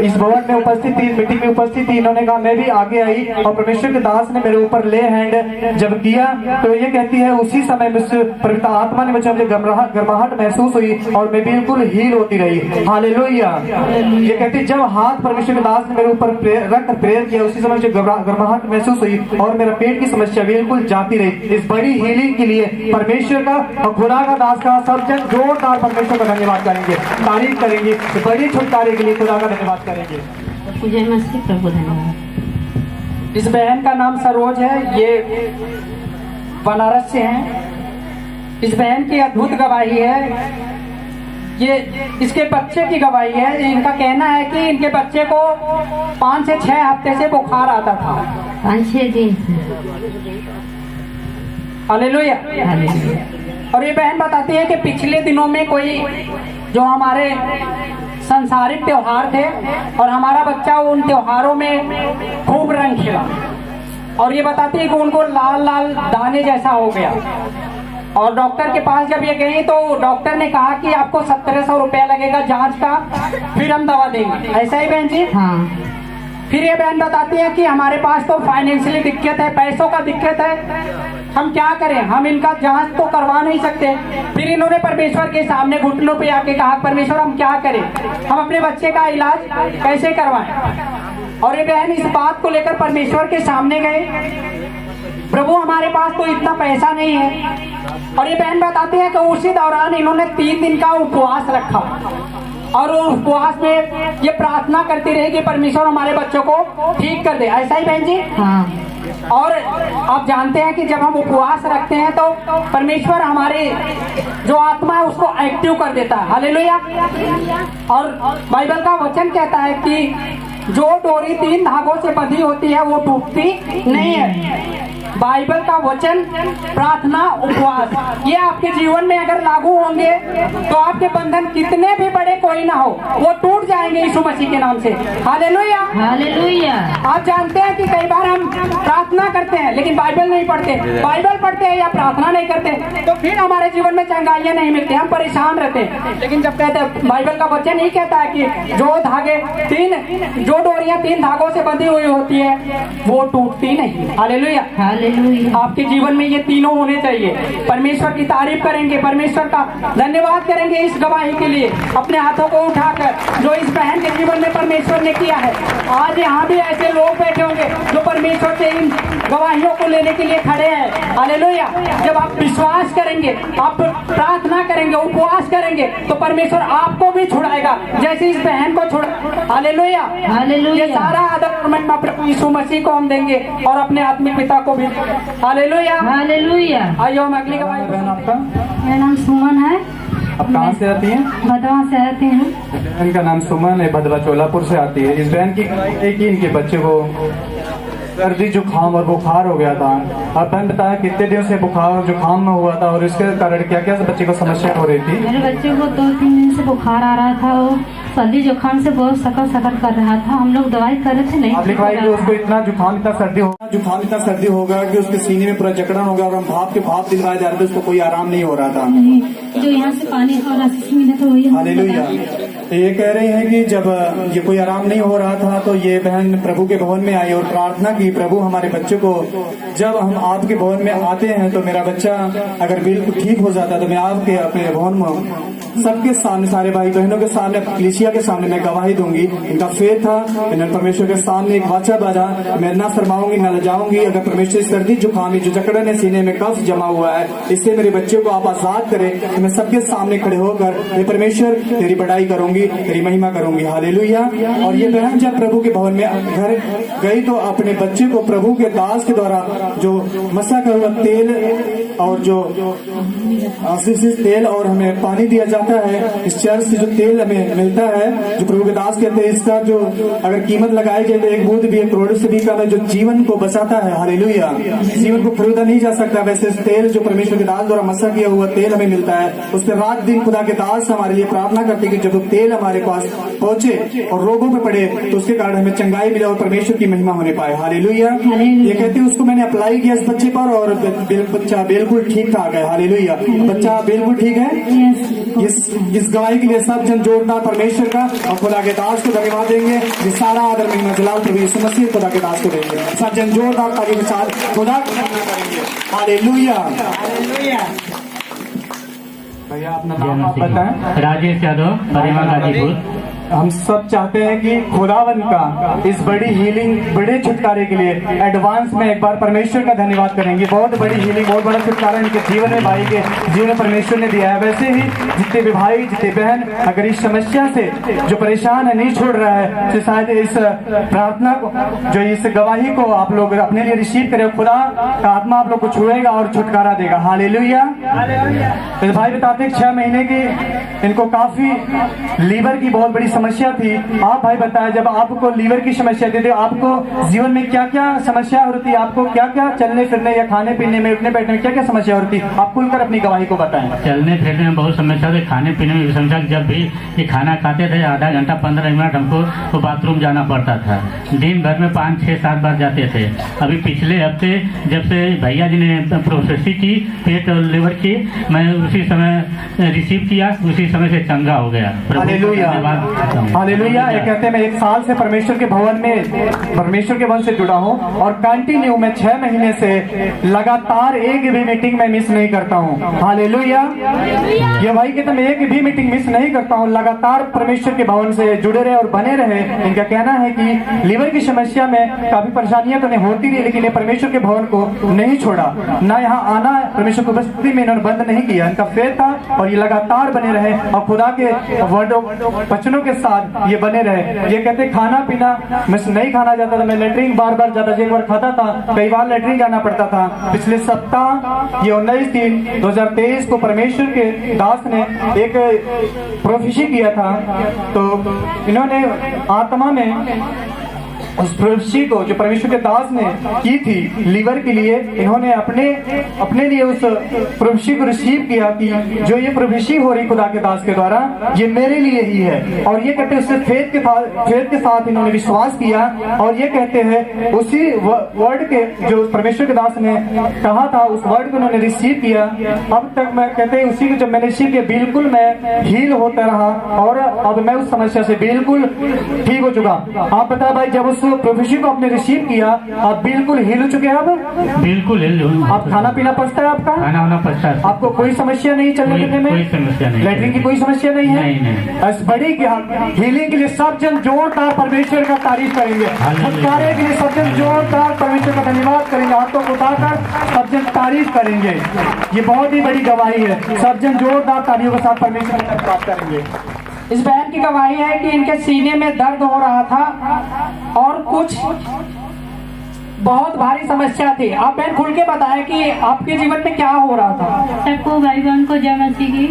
इस भवन में उपस्थित थी, मीटिंग में उपस्थित थी। इन्होंने कहा मैं भी आगे आई, और परमेश्वर के दास ने मेरे ऊपर ले हैंड जब किया तो ये कहती है उसी समय पवित्र आत्मा ने मुझे गर्माहट महसूस हुई और मैं बिल्कुल हील होती रही। हालेलुया। ये कहती जब हाथ परमेश्वर के दास ने मेरे ऊपर रख प्रेयर किया उसी समय मुझे गर्माहट महसूस हुई और मेरा पेट की समस्या बिल्कुल जाती रही। इस बड़ी हीलिंग के लिए परमेश्वर का और खुदा का दास का सब जन जोरदार परमेश्वर का धन्यवाद करेंगे, तारीफ करेंगे। इस बड़ी छुटकारे के लिए खुदा का धन्यवाद करेंगे। जय मसीह प्रभु धन्यवाद। इस बहन का नाम सरोज है, ये बनारस से हैं। इस बहन की अद्भुत गवाही है, ये इसके बच्चे की गवाही है। इनका कहना है कि इनके बच्चे को 5 से 6 हफ्ते से बुखार आता था। 5-6 दिन। हालेलुया। और ये बहन बताती है कि पिछले दिनों में कोई जो हमारे सांसारिक त्योहार थे और हमारा बच्चा उन त्योहारों में खूब रंग खिला, और ये बताती है कि उनको लाल लाल दाने जैसा हो गया। और डॉक्टर के पास जब ये गई तो डॉक्टर ने कहा कि आपको 1700 रुपया लगेगा जांच का, फिर हम दवा देंगे। ऐसा ही बहन जी? हाँ। फिर ये बहन बताती है कि हमारे पास तो फाइनेंशियली दिक्कत है, पैसों का दिक्कत है, हम क्या करें, हम इनका जांच तो करवा नहीं सकते। फिर इन्होंने परमेश्वर के सामने घुटनों पे आके कहा परमेश्वर हम क्या करें, हम अपने बच्चे का इलाज कैसे करवाएं। और ये बहन इस बात को लेकर परमेश्वर के सामने गए, प्रभु हमारे पास तो इतना पैसा नहीं है। और ये बहन बताते हैं कि उसी दौरान इन्होंने 3 दिन का उपवास रखा, और उपवास में ये प्रार्थना करती रही कि परमेश्वर हमारे बच्चों को ठीक कर दे। ऐसा ही बहन जी? हाँ। और आप जानते हैं कि जब हम उपवास रखते हैं तो परमेश्वर हमारे जो आत्मा है उसको एक्टिव कर देता है। हालेलुया। और बाइबल का वचन कहता है कि जो डोरी 3 धागों से बंधी होती है वो टूटती नहीं है। बाइबल का वचन, प्रार्थना, उपवास, ये आपके जीवन में अगर लागू होंगे तो आपके बंधन कितने भी बड़े कोई ना हो वो टूट जाएंगे यीशु मसीह के नाम से। हालेलुया। हालेलुया। आप जानते हैं कि कई बार हम प्रार्थना करते हैं लेकिन बाइबल नहीं पढ़ते, बाइबल पढ़ते हैं या प्रार्थना नहीं करते तो फिर हमारे जीवन में चंगाइयां नहीं मिलती, हम परेशान रहते हैं। लेकिन जब कहते हैं बाइबल का वचन ही कहता है कि जो डोरियां 3 धागों से बंधी हुई होती है वो टूटती नहीं। हालेलुया। आपके जीवन में ये तीनों होने चाहिए। परमेश्वर की तारीफ करेंगे, परमेश्वर का धन्यवाद करेंगे इस गवाही के लिए, अपने हाथों को उठाकर जो इस बहन के जीवन में परमेश्वर ने किया है। आज यहाँ भी ऐसे लोग बैठे होंगे जो परमेश्वर से इन गवाहियों को लेने के लिए खड़े हैं। हालेलुया। जब आप विश्वास करेंगे, आप प्रार्थना करेंगे, उपवास करेंगे तो परमेश्वर आपको भी छुड़ाएगा जैसे इस बहन को छुड़ा। हालेलुया। हालेलुया। ये सारा आदर यीशु मसीह को हम देंगे और अपने आत्मिक पिता को भी। हालेलुया। हालेलुया। आइए हम अगली गवाही। बहन आपका मेरा नाम सुमन है, आप कहाँ से आती हैं? भदवा से आती हूँ। बहन का नाम सुमन है, भदवा चोलापुर से आती है। इस बहन की एक ही इनके बच्चे को सर्दी जुकाम और बुखार हो गया था। आप बहन बताया कितने दिनों से बुखार और जुकाम में हुआ था और इसके कारण क्या क्या बच्चे को समस्या हो रही थी? मेरे बच्चे को 2-3 दिन से बुखार आ रहा था, वो सर्दी जुकाम से बहुत सकल कर रहा था। हम लोग दवाई कर रहे थे, नहीं आप लिखवाई कि उसको इतना जुकाम इतना सर्दी होगा कि उसके सीने में पूरा जकड़न हो गया और हम भाप दिलवाए जा रहे थे, उसको कोई आराम नहीं हो रहा था। नहीं, जो यहाँ से पानी और आशीष मिला था वही। हालेलुया। तो ये कह रहे हैं कि जब ये कोई आराम नहीं हो रहा था तो ये बहन प्रभु के भवन में आई और प्रार्थना की, प्रभु हमारे बच्चे को जब हम आपके भवन में आते हैं तो मेरा बच्चा अगर बिल्कुल ठीक हो जाता तो मैं आपके अपने भवन में सबके सामने, सारे भाई बहनों के सामने, कलीसिया के सामने मैं गवाही दूंगी। इनका फेथ था, इन्होंने परमेश्वर के सामने एक वाचा बाजा, मैं ना शर्माऊंगी ना लजाऊंगी। अगर परमेश्वर सर्दी जुकामी जो जकड़न है सीने में कफ जमा हुआ है इससे मेरे बच्चे को आप आजाद करें, मैं मैं सबके सामने खड़े होकर हे परमेश्वर तेरी बड़ाई करूंगी, तेरी महिमा करूंगी। हालेलुया। और ये बहन जब प्रभु के भवन में घर गई तो अपने बच्चे को प्रभु के दास के द्वारा जो मसा का हुआ तेल और जो आशीषित तेल और हमें पानी दिया जाता है, इस चर्च से जो तेल हमें मिलता है, जो प्रभु के दास कहते हैं, इसका जो अगर कीमत लगाई जाए तो एक बूंद भी 1 करोड़ से भी कम है, जो जीवन को बचाता है। हालेलुया। जीवन को खरीदा नहीं जा सकता। वैसे इस तेल जो परमेश्वर के दास द्वारा मसा किया हुआ तेल हमें मिलता है, उस पर रात दिन खुदा के दास हमारे लिए प्रार्थना करते हैं कि जब तेल हमारे पास पहुंचे और रोगों पे पड़े तो उसके कारण हमें चंगाई मिले और परमेश्वर की महिमा होने पाए। हालेलुया। ये कहते हैं उसको मैंने अप्लाई किया इस बच्चे पर और बच्चा बिल्कुल ठीक ठाक है। हालेलुया। बच्चा बिल्कुल ठीक है। इस गवाही के लिए सब जन जोरदार परमेश्वर का और खुदा के दास को धन्यवाद देंगे। ये सारा आदर महिमा जलाल प्रभु यीशु मसीह खुदा के दास को देंगे। सब जन जोरदार ताली के साथ खुदा को करेंगे। हालेलुया। भैया अपना नाम आप बताएं। राजेश यादव, परिमा गाजीपुर। हम सब चाहते हैं कि खुदावन का इस बड़ी हीलिंग, बड़े छुटकारे के लिए एडवांस में एक बार परमेश्वर का धन्यवाद करेंगे। बहुत बड़ी हीलिंग, बहुत बड़ा छुटकारा इनके जीवन में, भाई के जीवन में परमेश्वर ने दिया है। वैसे ही जितने भी भाई, जितने बहन अगर इस समस्या से जो परेशान है, नहीं छोड़ रहा है, तो शायद इस प्रार्थना को, जो इस गवाही को आप लोग अपने लिए रिसीव करें, खुदा का आत्मा आप लोग को छुएगा और छुटकारा देगा। हालेलुया। तो भाई बताते हैं 6 महीने की इनको काफी लीवर की बहुत बड़ी समस्या थी। आप भाई बताएं, जब आपको लीवर की समस्या थी तो आपको जीवन में क्या क्या समस्या होती है, आपको क्या क्या चलने फिरने या खाने पीने में, उठने बैठने में क्या क्या समस्या होती है, आप खुलकर अपनी गवाही को बताएं। चलने फिरने में बहुत समस्या थी, खाने पीने में भी समस्या। जब भी ये खाना खाते थे आधा घंटा 15 मिनट हमको तो बाथरूम जाना पड़ता था। दिन भर में 5, 6, 7 बार जाते थे। अभी पिछले हफ्ते जब से भैया जी ने प्रोसेसी की पेट और लीवर की, मैं उसी समय रिसीव किया, उसी समय से चंगा हो गया। हालेलुया। ये कहते हैं मैं 1 साल से परमेश्वर के भवन से जुड़ा हूँ और कंटिन्यू मैं 6 महीने से लगातार एक भी मीटिंग में मिस नहीं करता हूँ। हालेलुया। ये भाई कहते मैं एक भी मीटिंग मिस नहीं करता हूँ, लगातार परमेश्वर के भवन से जुड़े रहे और बने रहे। इनका कहना है कि लीवर की समस्या में काफी परेशानियां तो नहीं होती रही, लेकिन ये परमेश्वर के भवन को नहीं छोड़ा, ना यहाँ आना परमेश्वर की उपस्थिति में इन्होंने बंद नहीं किया। इनका फेथ था और ये लगातार बने रहे और खुदा के वर्डों वचनों के साथ ये बने रहे। ये कहते खाना पीना मैं नहीं खाना जाता था, मैं लेटरिन बार बार जाता था, एक बार खाता था, कई बार लेटरिन जाना पड़ता था। पिछले सप्ताह ये 19/3/2023 को परमेश्वर के दास ने एक प्रोफेसी किया था, तो इन्होंने आत्मा में उस प्रोफेसी को जो परमेश्वर के दास ने की थी लीवर के लिए, इन्होंने अपने लिए उस प्रोफेसी को रिसीव किया कि जो ये प्रोफेसी हो रही खुदा के दास के द्वारा, ये मेरे लिए ही है। और ये कहते हैं उससे फेथ के साथ इन्होंने विश्वास किया और ये कहते हैं उसी वर्ड के जो परमेश्वर के दास ने कहा था, उस वर्ड को उन्होंने रिसीव किया। अब तक मैं कहते हैं उसी को जब मैंने रिसीव किया, बिल्कुल मैं हील होता रहा और अब मैं उस समस्या से बिल्कुल ठीक हो चुका। आप बता भाई, जब उस प्रोफेसी को आपने रिसीव किया, आप बिल्कुल हिल हो चुके हैं। अब बिल्कुल हिल। आप खाना पीना पचता है, आपका खाना वाना पचता है, आपको कोई समस्या नहीं, चलने फिरने में कोई समस्या नहीं, लेटरिन की कोई समस्या नहीं है। नहीं। इस बड़ी हीलिंग के लिए सब जन जोरदार परमेश्वर का तारीफ करेंगे। छुटकारे के लिए सब जन जोरदार परमेश्वर का धन्यवाद करेंगे, हाथों को उठाकर सब जन तारीफ करेंगे। ये बहुत ही बड़ी गवाही है, सब जन जोरदार तालियों के साथ परमेश्वर का धन्यवाद करेंगे। इस बहन की गवाही है कि इनके सीने में दर्द हो रहा था और कुछ बहुत भारी समस्या थी। आप बहन खुल के बताएं कि आपके जीवन में क्या हो रहा था। सबको भाई बहन को जय मसीह की।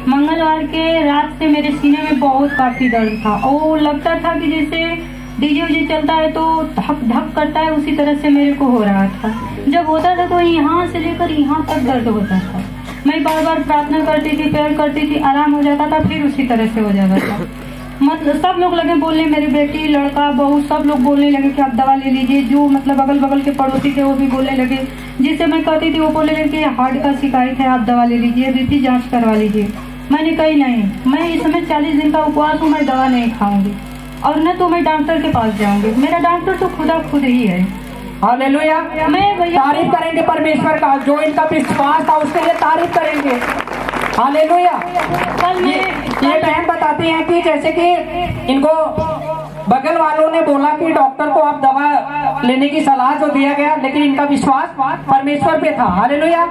मंगलवार के रात से मेरे सीने में बहुत काफी दर्द था और लगता था कि जैसे डीजे चलता है तो धक धक करता है, उसी तरह से मेरे को हो रहा था। जब होता था तो यहाँ से लेकर यहाँ तक दर्द होता था। मैं बार बार प्रार्थना करती थी, प्रेयर करती थी, आराम हो जाता था, फिर उसी तरह से हो जाता था। मतलब सब लोग लगे बोलने, मेरी बेटी, लड़का, बहू सब लोग बोलने लगे कि आप दवा ले लीजिए। जो मतलब अगल बगल के पड़ोसी थे वो भी बोलने लगे, जिससे मैं कहती थी वो बोलने लगे कि हार्ट का शिकायत है, आप दवा ले लीजिए, बीपी जांच करवा लीजिए। मैंने कही नहीं, मैं इस समय 40 दिन का उपवास हूँ, मैं दवा नहीं खाऊंगी और न तो मैं डॉक्टर के पास जाऊंगी। मेरा डॉक्टर तो खुदा खुद ही है। हालेलुया। मैं तारीफ करेंगे परमेश्वर का, जो इनका विश्वास था उसके लिए तारीफ करेंगे। हालेलुया। ये बहन बताती हैं कि जैसे कि इनको बगल वालों ने बोला कि डॉक्टर को आप दवा लेने की सलाह जो दिया गया, लेकिन इनका विश्वास परमेश्वर पे था। हालेलुया।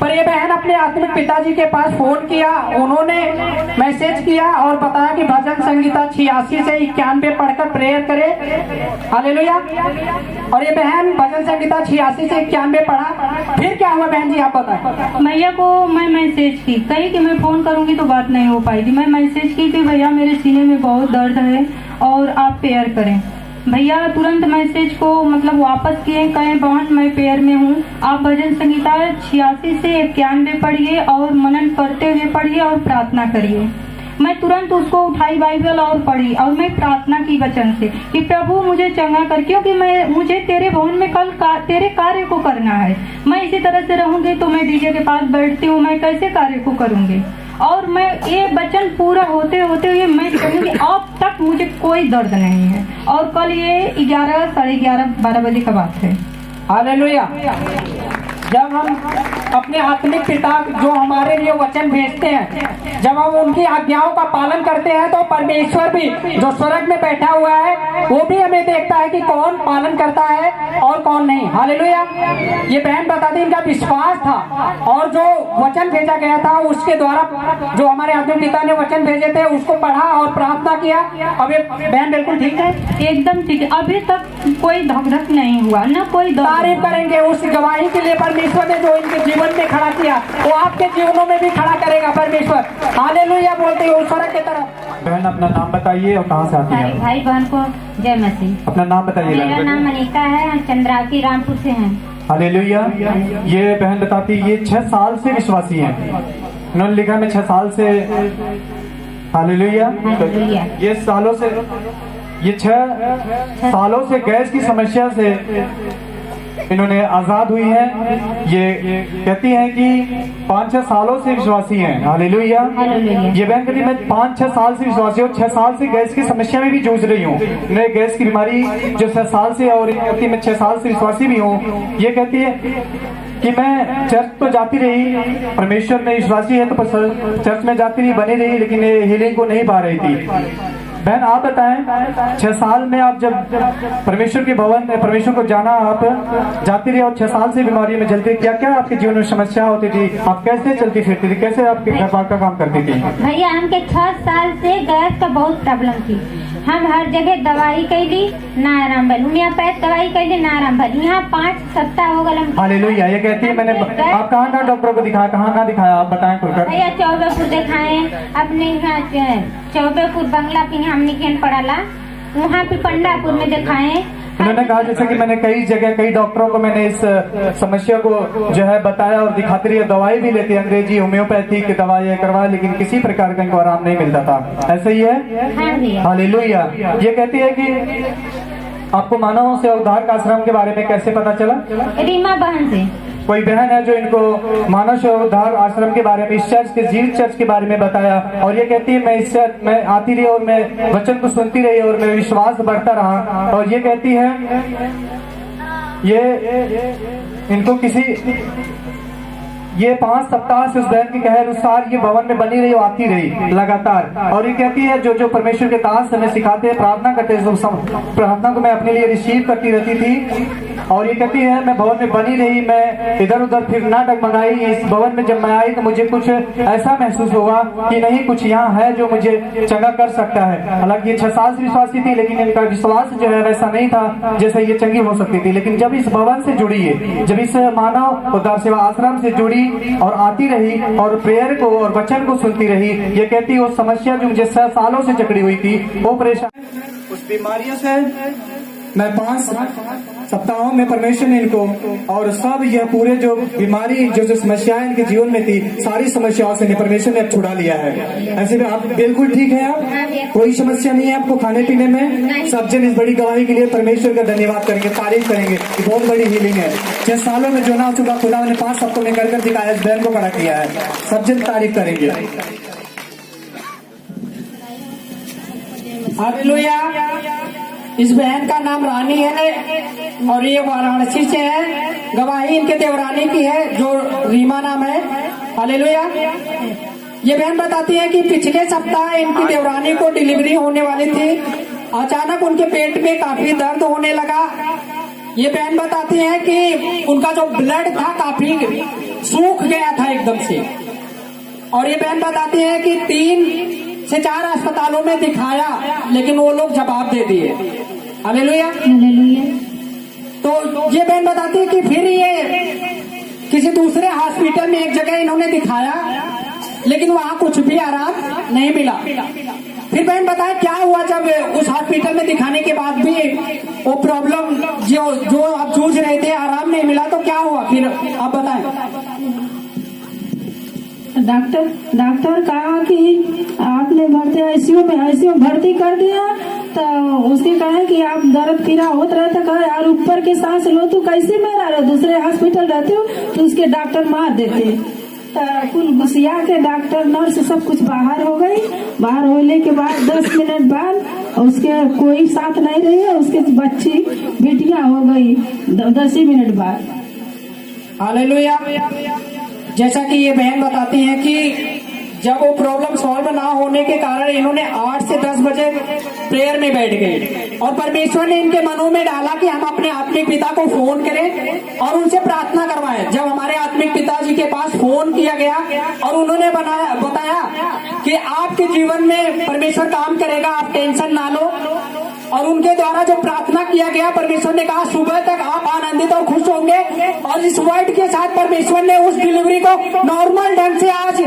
पर ये बहन अपने आत्मिक पिताजी के पास फोन किया, उन्होंने मैसेज किया और बताया कि भजन संगीता 86 से 91 पढ़कर प्रेयर करे। हालेलुया। और ये बहन भजन संगीता 86 से 91 पढ़ा। फिर क्या हुआ बहन जी, आप बताएं। भैया को मैं मैसेज की, कही कि मैं फोन करूंगी तो बात नहीं हो पाएगी। मैं मैसेज की कि भैया मेरे सीने में बहुत दर्द है और आप प्रेयर करें। भैया तुरंत मैसेज को मतलब वापस किए, कहें बहन मैं प्रेयर में हूँ, आप भजन संगीता 86 से 91 पढ़िए और मनन करते हुए पढ़िए और प्रार्थना करिए। मैं तुरंत उसको उठाई बाइबल और पढ़ी और मैं प्रार्थना की वचन से कि प्रभु मुझे चंगा कर, क्योंकि मुझे तेरे भवन में कल तेरे कार्य को करना है। मैं इसी तरह से रहूंगी तो मैं डीजे के पास बैठती हूँ, मैं कैसे कार्य को करूंगी। और मैं ये वचन पूरा होते होते हुए मैं कहूँगी अब तक मुझे कोई दर्द नहीं है। और कल ये 11, साढ़े 11, 12 बजे का बात है। हालेलुया। जब हम अपने आत्मिक पिता जो हमारे लिए वचन भेजते हैं, जब हम उनकी आज्ञाओं का पालन करते हैं तो परमेश्वर भी जो स्वर्ग में बैठा हुआ है वो भी हमें देखता है कि कौन पालन करता है और कौन नहीं। हालेलुया। ये बहन बताती इनका विश्वास था और जो वचन भेजा गया था उसके द्वारा जो हमारे आत्मिक पिता ने वचन भेजे थे उसको पढ़ा और प्रार्थना किया। अब ये बहन बिल्कुल ठीक है, एकदम ठीक है। अभी तक कोई धक नहीं हुआ, न कोई तारीफ करेंगे उस गवाही के लिए। परमेश्वर ने जो इनके जीवन में खड़ा किया वो आपके जीवनों में भी खड़ा करेगा परमेश्वर। हालेलुया बोलते हो स्वर्ग की तरफ। बहन अपना नाम बताइए और कहाँ से आती है? भाई बहन को जय मसीह। अपना नाम बताइए। मेरा नाम अनीता है, हम चंद्रावती रामपुर से हैं। हालेलुया। ये बहन बताती ये 6 साल से विश्वासी हैं। उन्होंने लिखा मैं 6 साल से। हालेलुया। ये 6 सालों से गैस की समस्या से इन्होंने आजाद हुई है। ये कहती हैं कि 5-6 सालों से विश्वासी हैं। हालेलुया। ये बहन कहती मैं 5-6 साल से विश्वासी हूँ, 6 साल से गैस की समस्या में भी जूझ रही हूँ। मैं गैस की बीमारी जो 6 साल से, और कहती मैं 6 साल से विश्वासी भी हूँ। ये कहती है कि मैं चर्च तो जाती रही, परमेश्वर में विश्वासी है तो चर्च में जाती रही, बनी रही, लेकिन हीलिंग को नहीं पा रही थी। बहन आप बताएं 6 साल में आप जब परमेश्वर के भवन में परमेश्वर को जाना आप जाती रही और 6 साल से बीमारी में चलती, क्या क्या आपके जीवन में समस्या होती थी? आप कैसे चलती फिरती थी? कैसे आपके घर बार का काम करती थी? भैया हमके 6 साल से गैस का बहुत प्रॉब्लम थी। हम हर जगह दवाई कैली ना आराम भल, होम्योपैथ दवाई कैली ना आराम भल। यहाँ 5 सप्ताह हो गए। हालेलुया। ये कहती है मैंने आप कहाँ डॉक्टरों को दिखाया, कहाँ दिखाया आप बताएं खुलकर। भैया चौबेपुर दिखाए, अपने यहाँ चौबेपुर बंगला पे हमने खेल पड़ाला, वहाँ पे पंडापुर में दिखाए। उन्होंने कहा जैसे कि मैंने कई जगह कई डॉक्टरों को मैंने इस समस्या को जो है बताया और दिखाती रही, दवाई भी लेती, अंग्रेजी होम्योपैथिक दवाई करवाया, लेकिन किसी प्रकार का इनको आराम नहीं मिलता था। ऐसे ही है। हालेलुया। ये कहती है कि आपको मानव से उद्धार का आश्रम के बारे में कैसे पता चला? रीमा बहन से। कोई बहन है जो इनको मानव से उद्धार आश्रम के बारे में, इस चर्च के जीवित चर्च के बारे में बताया। और ये कहती है मैं इस चर्च में आती रही और मैं वचन को सुनती रही और मेरा विश्वास बढ़ता रहा। और ये कहती है ये इनको ये 5 सप्ताह से उस बहन के कहे अनुसार ये भवन में बनी रही और आती रही लगातार। और ये कहती है जो परमेश्वर के दास हमें सिखाते हैं, प्रार्थना करते हैं, प्रार्थना को मैं अपने लिए रिसीव करती रहती थी। और ये कहती है मैं भवन में बनी रही, मैं इधर उधर फिर ना डगमगाई। इस भवन में जब मैं आई तो मुझे कुछ ऐसा महसूस हुआ कि नहीं कुछ यहाँ है जो मुझे चंगा कर सकता है। हालांकि ये 6 साल से विश्वासी थी, लेकिन इनका विश्वास जो है वैसा नहीं था जैसे ये चंगी हो सकती थी। लेकिन जब इस भवन से जुड़ी है, जब इस मानव उद्धार सेवा आश्रम से जुड़ी और आती रही और प्रेयर को और वचन को सुनती रही, ये कहती वो समस्या जो मुझे 6 सालों से जकड़ी हुई थी वो परेशान, उस बीमारियों से मैं 5 सप्ताहों में परमेश्वर ने इनको और सब यह पूरे जो बीमारी जो समस्याएं इनके जीवन में थी सारी समस्याओं से परमेश्वर ने छुड़ा लिया है। ऐसे में आप बिल्कुल ठीक है, आप कोई समस्या नहीं है आपको खाने पीने में। सब जन इस बड़ी गवाही के लिए परमेश्वर का धन्यवाद करेंगे, तारीफ करेंगे। बहुत बड़ी हीलिंग है। 6 सालों में जो ना चुका खुदा ने 5 सप्ताह में कर दिखाया, इस बहन को खड़ा किया है। सब जन तारीफ करेंगे। हालेलुया। इस बहन का नाम रानी है और ये वाराणसी से है। गवाही इनके देवरानी की है जो रीमा नाम है। हालेलुया। ये बहन बताती है कि पिछले सप्ताह इनकी देवरानी को डिलीवरी होने वाली थी, अचानक उनके पेट में काफी दर्द होने लगा। ये बहन बताती है कि उनका जो ब्लड था काफी सूख गया था एकदम से। और ये बहन बताती है कि 3 से 4 अस्पतालों में दिखाया, लेकिन वो लोग जवाब दे दिए। हालेलुया। तो ये बहन बताती है कि फिर ये किसी दूसरे हॉस्पिटल में एक जगह इन्होंने दिखाया, लेकिन वहां कुछ भी आराम नहीं मिला। फिर बहन बताए क्या हुआ जब उस हॉस्पिटल में दिखाने के बाद भी वो प्रॉब्लम जो आप जूझ रहे थे आराम नहीं मिला, तो क्या हुआ फिर आप बताएं। डॉक्टर कहा कि आपने आईसीयू में भर्ती कर दिया, तो उसके कहा कि आप दर्द पीड़ा होत रहे तो कहा यार ऊपर के सांस लो, तो कैसे मारा रहे, दूसरे हॉस्पिटल रहते हो तो उसके डॉक्टर मार देते। कुल घुसिया के डॉक्टर नर्स सब कुछ बाहर हो गई। बाहर होने के बाद 10 मिनट बाद उसके कोई साथ नहीं रही है, उसके बच्ची बेटियां हो गई 10 मिनट बाद। हालेलुया। जैसा कि ये बहन बताती हैं कि जब वो प्रॉब्लम सॉल्व ना होने के कारण इन्होंने 8 से 10 बजे प्रेयर में बैठ गए और परमेश्वर ने इनके मनों में डाला कि हम अपने आत्मिक पिता को फोन करें और उनसे प्रार्थना करवाएं। जब हमारे आत्मिक पिताजी के पास फोन किया गया और उन्होंने बताया कि आपके जीवन में परमेश्वर काम करेगा, आप टेंशन ना लो, और उनके द्वारा जो प्रार्थना किया गया, परमेश्वर ने कहा सुबह तक आप आनंदित और खुश होंगे। और इस वर्ड के साथ परमेश्वर ने उस डिलीवरी को नॉर्मल ढंग से आज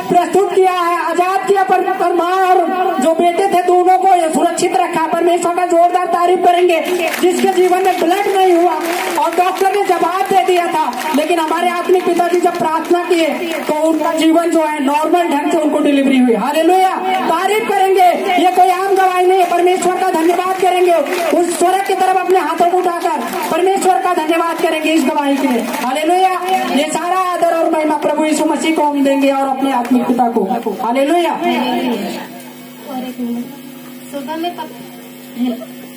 प्रस्तुत किया है, आजाद किया। पर माँ और जो बेटे थे दोनों को सुरक्षित रखा। परमेश्वर का जोरदार तारीफ करेंगे। जिसके जीवन में ब्लड नहीं हुआ और डॉक्टर ने जवाब दे दिया था, लेकिन हमारे आत्मिक पिताजी जब प्रार्थना किए तो उनका जीवन जो है नॉर्मल ढंग से उनको डिलीवरी हुई। हालेलुया। तारीफ करेंगे। ये कोई आम गवाही नहीं है, परमेश्वर का धन्यवाद करेंगे। उस स्वर्ग की तरफ अपने हाथों को उठाकर परमेश्वर का धन्यवाद करेंगे इस गवाही के लिए। हालेलुया। ये सारा आदर और महिमा प्रभु यीशु मसीह को हम देंगे और अपने आत्मिक पिता को। हालेलुया। सुबह में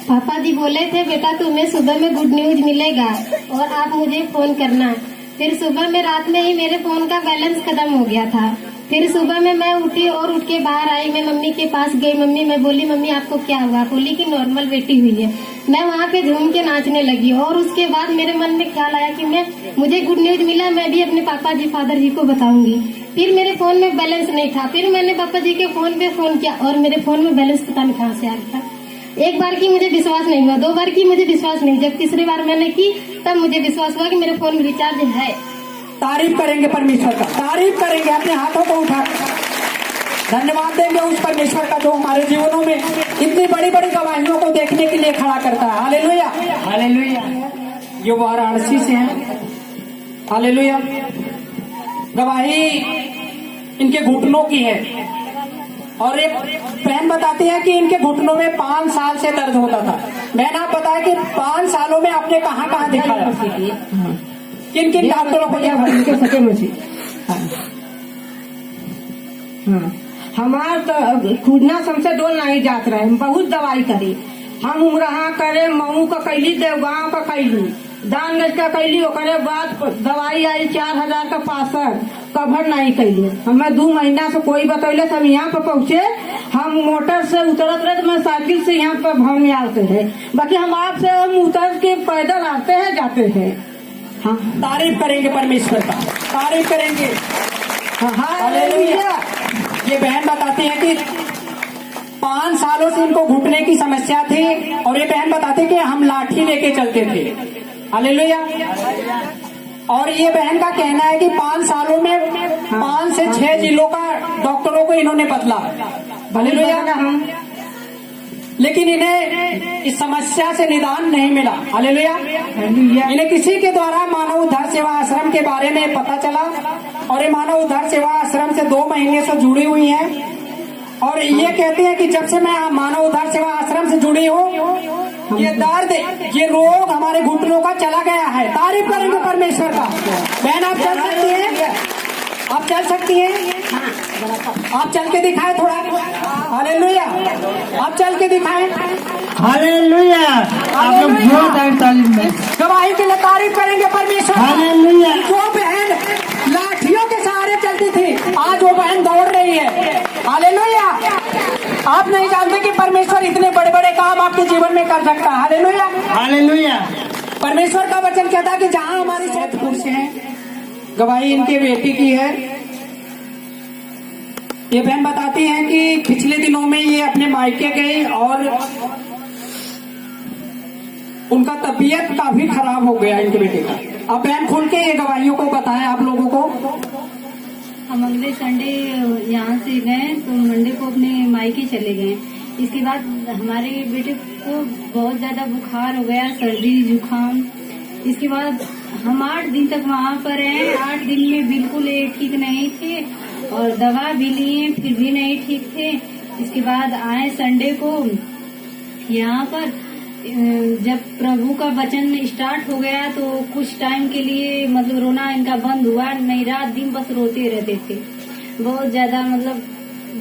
पापा जी बोले थे बेटा तुम्हें सुबह में गुड न्यूज मिलेगा और आप मुझे फोन करना। फिर सुबह में रात में ही मेरे फोन का बैलेंस खत्म हो गया था। फिर सुबह में मैं उठी और उठ के बाहर आई। मैं मम्मी के पास गई। मैं बोली मम्मी आपको क्या हुआ? बोली कि नॉर्मल बेटी हुई है। मैं वहाँ पे झूम के नाचने लगी और उसके बाद मेरे मन में ख्याल आया कि मुझे गुड न्यूज मिला, मैं भी अपने पापा जी फादर जी को बताऊंगी। फिर मेरे फोन में बैलेंस नहीं था। फिर मैंने पापा जी के फोन पे फोन किया और मेरे फोन में बैलेंस पता नहीं कहाँ से आ गया। एक बार की मुझे विश्वास नहीं हुआ, 2 बार की मुझे विश्वास नहीं, जब तीसरी बार मैंने की तब मुझे विश्वास हुआ कि मेरे फोन में रिचार्ज है। तारीफ करेंगे परमेश्वर का, तारीफ करेंगे, अपने हाथों को उठा धन्यवाद देंगे उस परमेश्वर का जो हमारे जीवनों में इतनी बड़ी बड़ी गवाहियों को देखने के लिए खड़ा करता है। हालेलुया। हालेलुया। ये वाराणसी से हैं। हालेलुया। गवाही इनके घुटनों की है और एक बहन बताती है कि इनके घुटनों में 5 साल से दर्द होता था। मैंने आप बताया कि 5 सालों में आपने कहाँ कहाँ दिखाया, किन किन डॉक्टरों को हमार तो खुदना समसे डोल नहीं जात रहे। हम बहुत दवाई करी। हम उमरहा करे, मऊ का कैली, देवगांव का कैली, दानगंज का कैली। ओकरे बाद दवाई आई 4000 का 65 कवर नहीं कैली। हमें 2 महीना से कोई बतौले हम यहाँ पे पहुँचे। हम मोटर से उतरत रहे तो मैं साइकिल से यहाँ पे भाव में आते हैं। बाकी हम आपसे हम उतर के पैदल आते हैं जाते हैं। हाँ, तारीफ करेंगे परमेश्वर का, तारीफ करेंगे। हालेलुया। ये बहन बताती है कि 5 सालों से इनको घुटने की समस्या थी और ये बहन बताती है कि हम लाठी लेके चलते थे। हालेलुया। और ये बहन का कहना है कि 5 सालों में 5 से 6 जिलों का डॉक्टरों को इन्होंने बदला। हालेलुया। लेकिन इन्हें इस समस्या से निदान नहीं मिला। हालेलुया। इन्हें किसी के द्वारा मानव उद्धार सेवा आश्रम के बारे में पता चला और ये मानव उद्धार सेवा आश्रम से 2 महीने से जुड़ी हुई हैं और ये कहती है कि जब से मैं मानव उद्धार सेवा आश्रम से जुड़ी हूँ ये दर्द, ये रोग हमारे घुटनों का चला गया है। तारीफ करेंगे परमेश्वर का। बहन आप चल सकती हैं, आप चल सकती हैं, आप चल के दिखाएं थोड़ा। हालेलुया। आप चल के दिखाएं। हालेलुया। आप लोग जोरदार तालीम में गवाही के लिए तारीफ करेंगे परमेश्वर। हालेलुया। जो बहन लाठियों के सहारे चलती थी आज वो बहन दौड़ रही है। हालेलुया। आप नहीं जानते कि परमेश्वर इतने बड़े बड़े काम आपके जीवन में कर सकता है। हालेलुया। हालेलुया। परमेश्वर का वचन कहता है कि जहाँ हमारी सैदपुर से हैं गवाही इनके बेटी की है। ये बहन बताती हैं कि पिछले दिनों में ये अपने मायके गई और उनका तबीयत काफी खराब हो गया इनके बेटे का। अब बहन खुल के ये गवाहियों को बताएं आप लोगों को। हम अगले संडे यहाँ से गए तो मंडे को अपने मायके चले गए। इसके बाद हमारे बेटे को बहुत ज्यादा बुखार हो गया, सर्दी जुकाम। इसके बाद हम 8 दिन तक वहाँ पर रहे। 8 दिन में बिल्कुल ये ठीक नहीं थे और दवा भी लिए, फिर भी नहीं ठीक थे। इसके बाद आए संडे को यहाँ पर। जब प्रभु का वचन स्टार्ट हो गया तो कुछ टाइम के लिए मतलब रोना इनका बंद हुआ, नहीं रात दिन बस रोते रहते थे बहुत ज्यादा। मतलब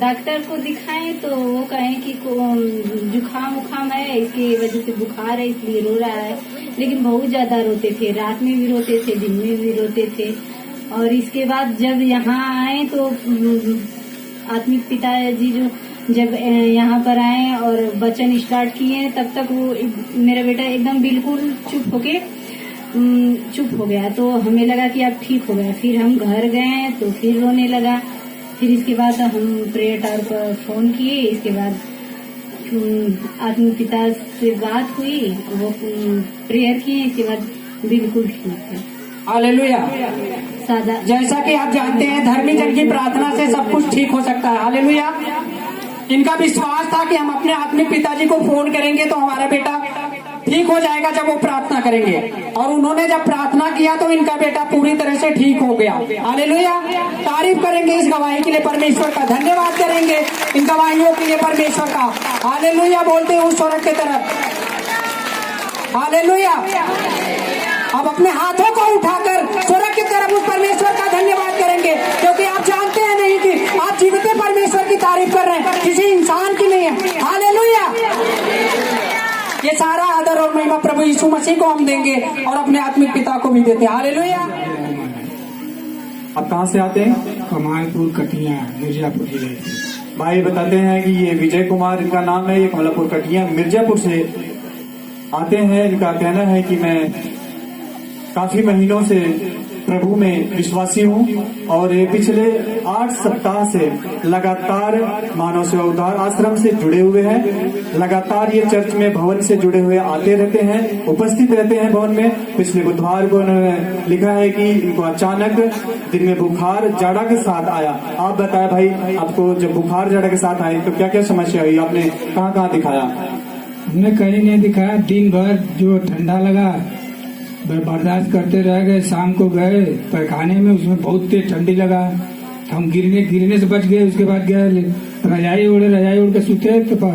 डॉक्टर को दिखाएं तो वो कहें कि जुकाम उखाम है, इसकी वजह से बुखार है इसलिए रो रहा है, लेकिन बहुत ज्यादा रोते थे। रात में भी रोते थे, दिन में भी रोते थे। और इसके बाद जब यहाँ आए तो आत्मिक पिताजी जो जब यहाँ पर आए और वचन स्टार्ट किए तब तक वो मेरा बेटा एकदम बिल्कुल चुप हो गया। तो हमें लगा कि अब ठीक हो गया। फिर हम घर गए तो फिर रोने लगा। फिर इसके बाद हम प्रेयर टावर पर फोन किए। इसके बाद आत्मिक पिता से बात हुई, वो प्रेयर किए। इसके बाद बिल्कुल ठीक है। हालेलुया। सादा जैसा कि आप जानते हैं धर्मी जन की प्रार्थना से सब कुछ ठीक हो सकता है। हालेलुया। इनका विश्वास था कि हम अपने आत्मिक पिताजी को फोन करेंगे तो हमारा बेटा ठीक हो जाएगा जब वो प्रार्थना करेंगे। और उन्होंने जब प्रार्थना किया तो इनका बेटा पूरी तरह से ठीक हो गया। हालेलुया। तारीफ करेंगे इस गवाही के लिए परमेश्वर का, धन्यवाद करेंगे इन गवाहियों के लिए परमेश्वर का। हालेलुया बोलते हैं उस स्वर्ग की तरफ। हालेलुया। अब अपने हाथों को उठाकर स्वर्ग की तरफ उस परमेश्वर का धन्यवाद करेंगे, क्योंकि आप जानते हैं नहीं कि आप जीवते परमेश्वर की तारीफ कर रहे हैं, किसी इंसान की नहीं है। हालेलुया। ये सारा आदर और महिमा प्रभु यीशु मसीह को हम देंगे और अपने आत्मिक पिता को भी देते हैं। हालेलुया। आप कहाँ से आते हैं? कमालपुर कटिया, मिर्जापुर जिले। भाई बताते हैं कि ये विजय कुमार इनका नाम है, ये कमलापुर कटिया मिर्जापुर से आते हैं। इनका कहना है कि मैं काफी महीनों से प्रभु में विश्वासी हूँ और ये पिछले 8 सप्ताह से लगातार मानव सेवा उद्धार आश्रम से जुड़े हुए हैं। लगातार ये चर्च में भवन से जुड़े हुए आते रहते हैं, उपस्थित रहते हैं भवन में। पिछले बुधवार को उन्होंने लिखा है कि इनको अचानक दिन में बुखार जाड़ा के साथ आया। आप बताएं भाई, आपको जब बुखार जाड़ा के साथ आई तो क्या क्या समस्या हुई? आपने कहाँ कहाँ दिखाया? हमने कहीं नहीं दिखाया। दिन भर जो ठंडा लगा बर्दाश्त करते रह गए। शाम को गए पैखाने में, उसमें बहुत तेज ठंडी लगा। हम गिरने से बच गए। उसके बाद गए रजाई ओढ़ के सूते तो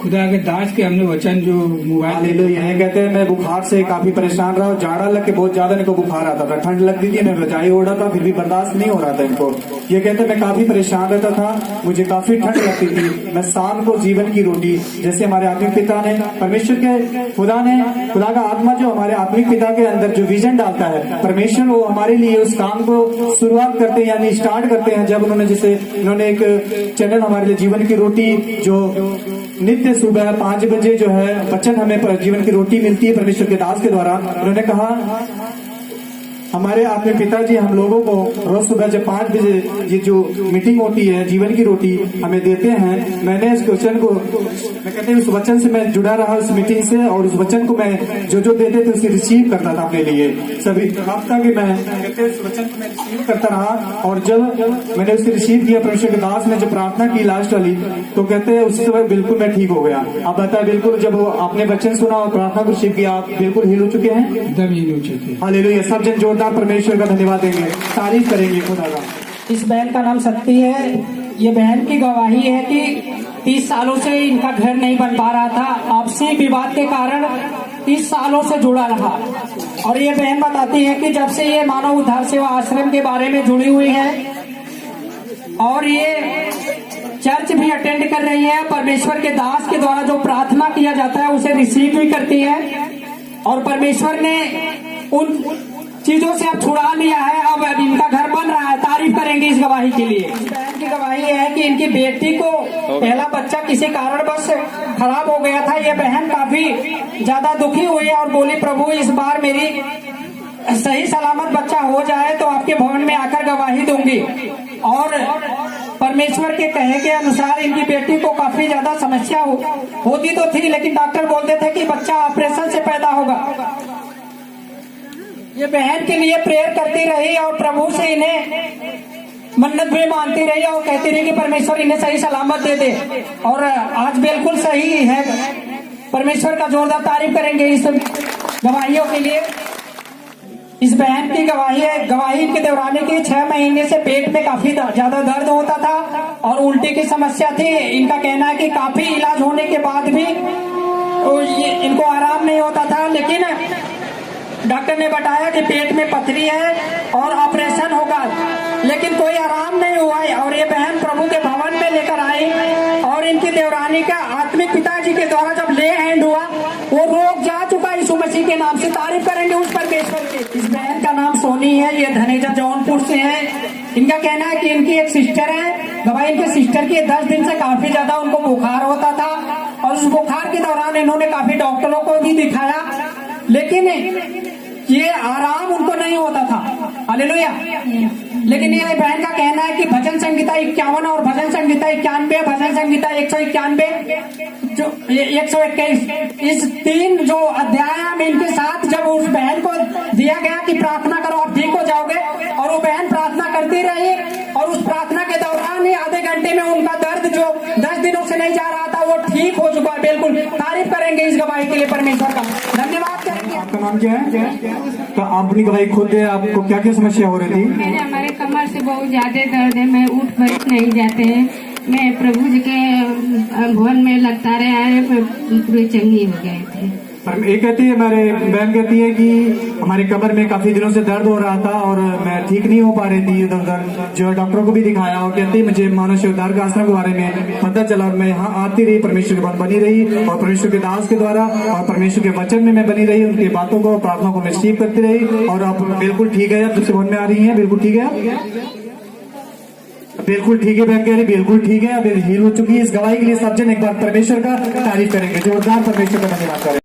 खुदा के दास के हमने वचन जो मोबाइल ले लो। यह कहते हैं मैं बुखार से काफी परेशान रहा, जाड़ा लग के बहुत ज्यादा इनको बुखार आता था, ठंड लगती थी, मैं रजाई ओढ़ा था फिर भी बर्दाश्त नहीं हो रहा था इनको। ये कहते मैं काफी परेशान रहता था, मुझे काफी ठंड लगती थी। मैं शाम को जीवन की रोटी, जैसे हमारे आत्मिक पिता ने, परमेश्वर के खुदा का आत्मा जो हमारे आत्मिक पिता के अंदर जो विजन डालता है, परमेश्वर वो हमारे लिए उस काम को शुरुआत करते हैं यानी स्टार्ट करते हैं। जब उन्होंने जैसे उन्होंने एक चैनल हमारे लिए जीवन की रोटी जो नित्य सुबह 5 बजे जो है वचन हमें जीवन की रोटी मिलती है परमेश्वर के दास के द्वारा। उन्होंने कहा हमारे अपने पिताजी हम लोगों को रोज सुबह जब 5 बजे ये जो मीटिंग होती है जीवन की रोटी हमें देते हैं। मैंने इस वचन को, मैं कहते हैं उस वचन से मैं जुड़ा रहा उस मीटिंग से, और उस वचन को मैं जो देते थे उसे रिसीव करता था अपने लिए सभी हफ्ता के। मैं कहते उस वचन को मैं रिसीव करता रहा, और जब मैंने उसे रिसीव किया परमेश्वर के दास ने जब प्रार्थना की लास्ट वाली, तो कहते हैं उस समय बिल्कुल मैं ठीक हो गया। आप बताए बिल्कुल जब आपने वचन सुना और प्रार्थना को रिसीव किया आप बिल्कुल हील हो चुके हैं, एकदम हील हो चुके। हालेलुया। सब जन जोरदार परमेश्वर का धन्यवाद देंगे, तारीफ करेंगे खुदा का। इस बहन का नाम शक्ति है। ये बहन की गवाही है कि 30 सालों से इनका घर नहीं बन पा रहा था, आपसी विवाद के कारण 30 सालों से जुड़ा रहा। और ये बहन बताती है कि जब से ये मानव उद्धार सेवा आश्रम के बारे में जुड़ी हुई है और ये चर्च भी अटेंड कर रही है, परमेश्वर के दास के द्वारा जो प्रार्थना किया जाता है उसे रिसीव भी करती है, और परमेश्वर ने उन चीजों से अब छुड़ा लिया है। अब इनका घर बन रहा है। तारीफ करेंगे इस गवाही के लिए। इस बहन की गवाही है कि इनकी बेटी को पहला बच्चा किसी कारणवश खराब हो गया था। ये बहन काफी ज्यादा दुखी हुई और बोली प्रभु इस बार मेरी सही सलामत बच्चा हो जाए तो आपके भवन में आकर गवाही दूंगी। और परमेश्वर के कहे के अनुसार इनकी बेटी को काफी ज्यादा समस्या होती तो थी, लेकिन डॉक्टर बोलते थे कि बच्चा ऑपरेशन से पैदा होगा। ये बहन के लिए प्रेयर करती रही और प्रभु से इन्हें मन्नत भी मानती रही और कहती रही कि परमेश्वर इन्हें सही सलामत दे दे, और आज बिल्कुल सही है। परमेश्वर का जोरदार तारीफ करेंगे इस गवाहियों के लिए। इस बहन की गवाही इनके देवरानी की 6 महीने से पेट में काफी ज्यादा दर्द होता था और उल्टी की समस्या थी। इनका कहना है कि काफी इलाज होने के बाद भी इनको आराम नहीं होता था, लेकिन डॉक्टर ने बताया कि पेट में पथरी है और ऑपरेशन होगा, लेकिन कोई आराम नहीं हुआ है। और ये बहन प्रभु के भवन में लेकर आई और इनकी देवरानी का आत्मिक पिताजी के द्वारा जब ले हैंड हुआ वो रोग जा चुका यीशु मसीह के नाम से। तारीफ करेंगे उस परमेश्वर की। इस बहन का नाम सोनी है, ये धनेजा जौनपुर से है। इनका कहना है कि इनकी एक सिस्टर है, गवाही इनके सिस्टर की 10 दिन से काफी ज्यादा उनको बुखार होता था और उस बुखार के दौरान इन्होंने काफी डॉक्टरों को भी दिखाया, लेकिन ये आराम उनको नहीं होता था। हालेलुया। लेकिन ये बहन का कहना है कि भजन संहिता 51 और भजन संहिता 91, भजन संहिता 191 जो 121, इस 3 जो अध्याय में इनके साथ जब उस बहन को दिया गया कि प्रार्थना करो आप ठीक हो जाओगे, और वो बहन प्रार्थना करती रही और उस प्रार्थना के दौरान ही आधे घंटे में उनका दर्द जो 10 दिनों से नहीं जा रहा था वो ठीक हो चुका है। बिल्कुल तारीफ करेंगे इस गवाही के लिए परमेश्वर का, धन्यवाद करेंगे। आपका नाम क्या है? तो आप अपनी गवाही खुद है, आपको क्या क्या समस्या हो रही थी? मेरे हमारे कमर से बहुत ज्यादा दर्द है, मैं उठ बैठ नहीं जाते हैं। मैं प्रभु जी के भवन में लगता रहा है, पूरे चंगी हो गए थे। पर ये कहती है, हमारे बहन कहती है कि हमारे कमर में काफी दिनों से दर्द हो रहा था और मैं ठीक नहीं हो पा रही थी इधर उधर, जो डॉक्टरों को भी दिखाया और कहती है मुझे मानव शिवदार का आश्रम के बारे में पता चला और मैं यहाँ आती रही, परमेश्वर के बात बनी रही और परमेश्वर के दास के द्वारा और परमेश्वर के वचन में मैं बनी रही, उनकी बातों को प्रार्थना को मैं रिसीव करती रही और अब बिल्कुल ठीक है। अब दूसरे भवन में आ रही है, बिल्कुल ठीक है, बिल्कुल ठीक है। बहन कह रही बिल्कुल ठीक है, अब हील हो चुकी है। इस गवाही के लिए सब जन एक बार परमेश्वर का तारीफ करेंगे, जोरदार परमेश्वर का धन्यवाद करें।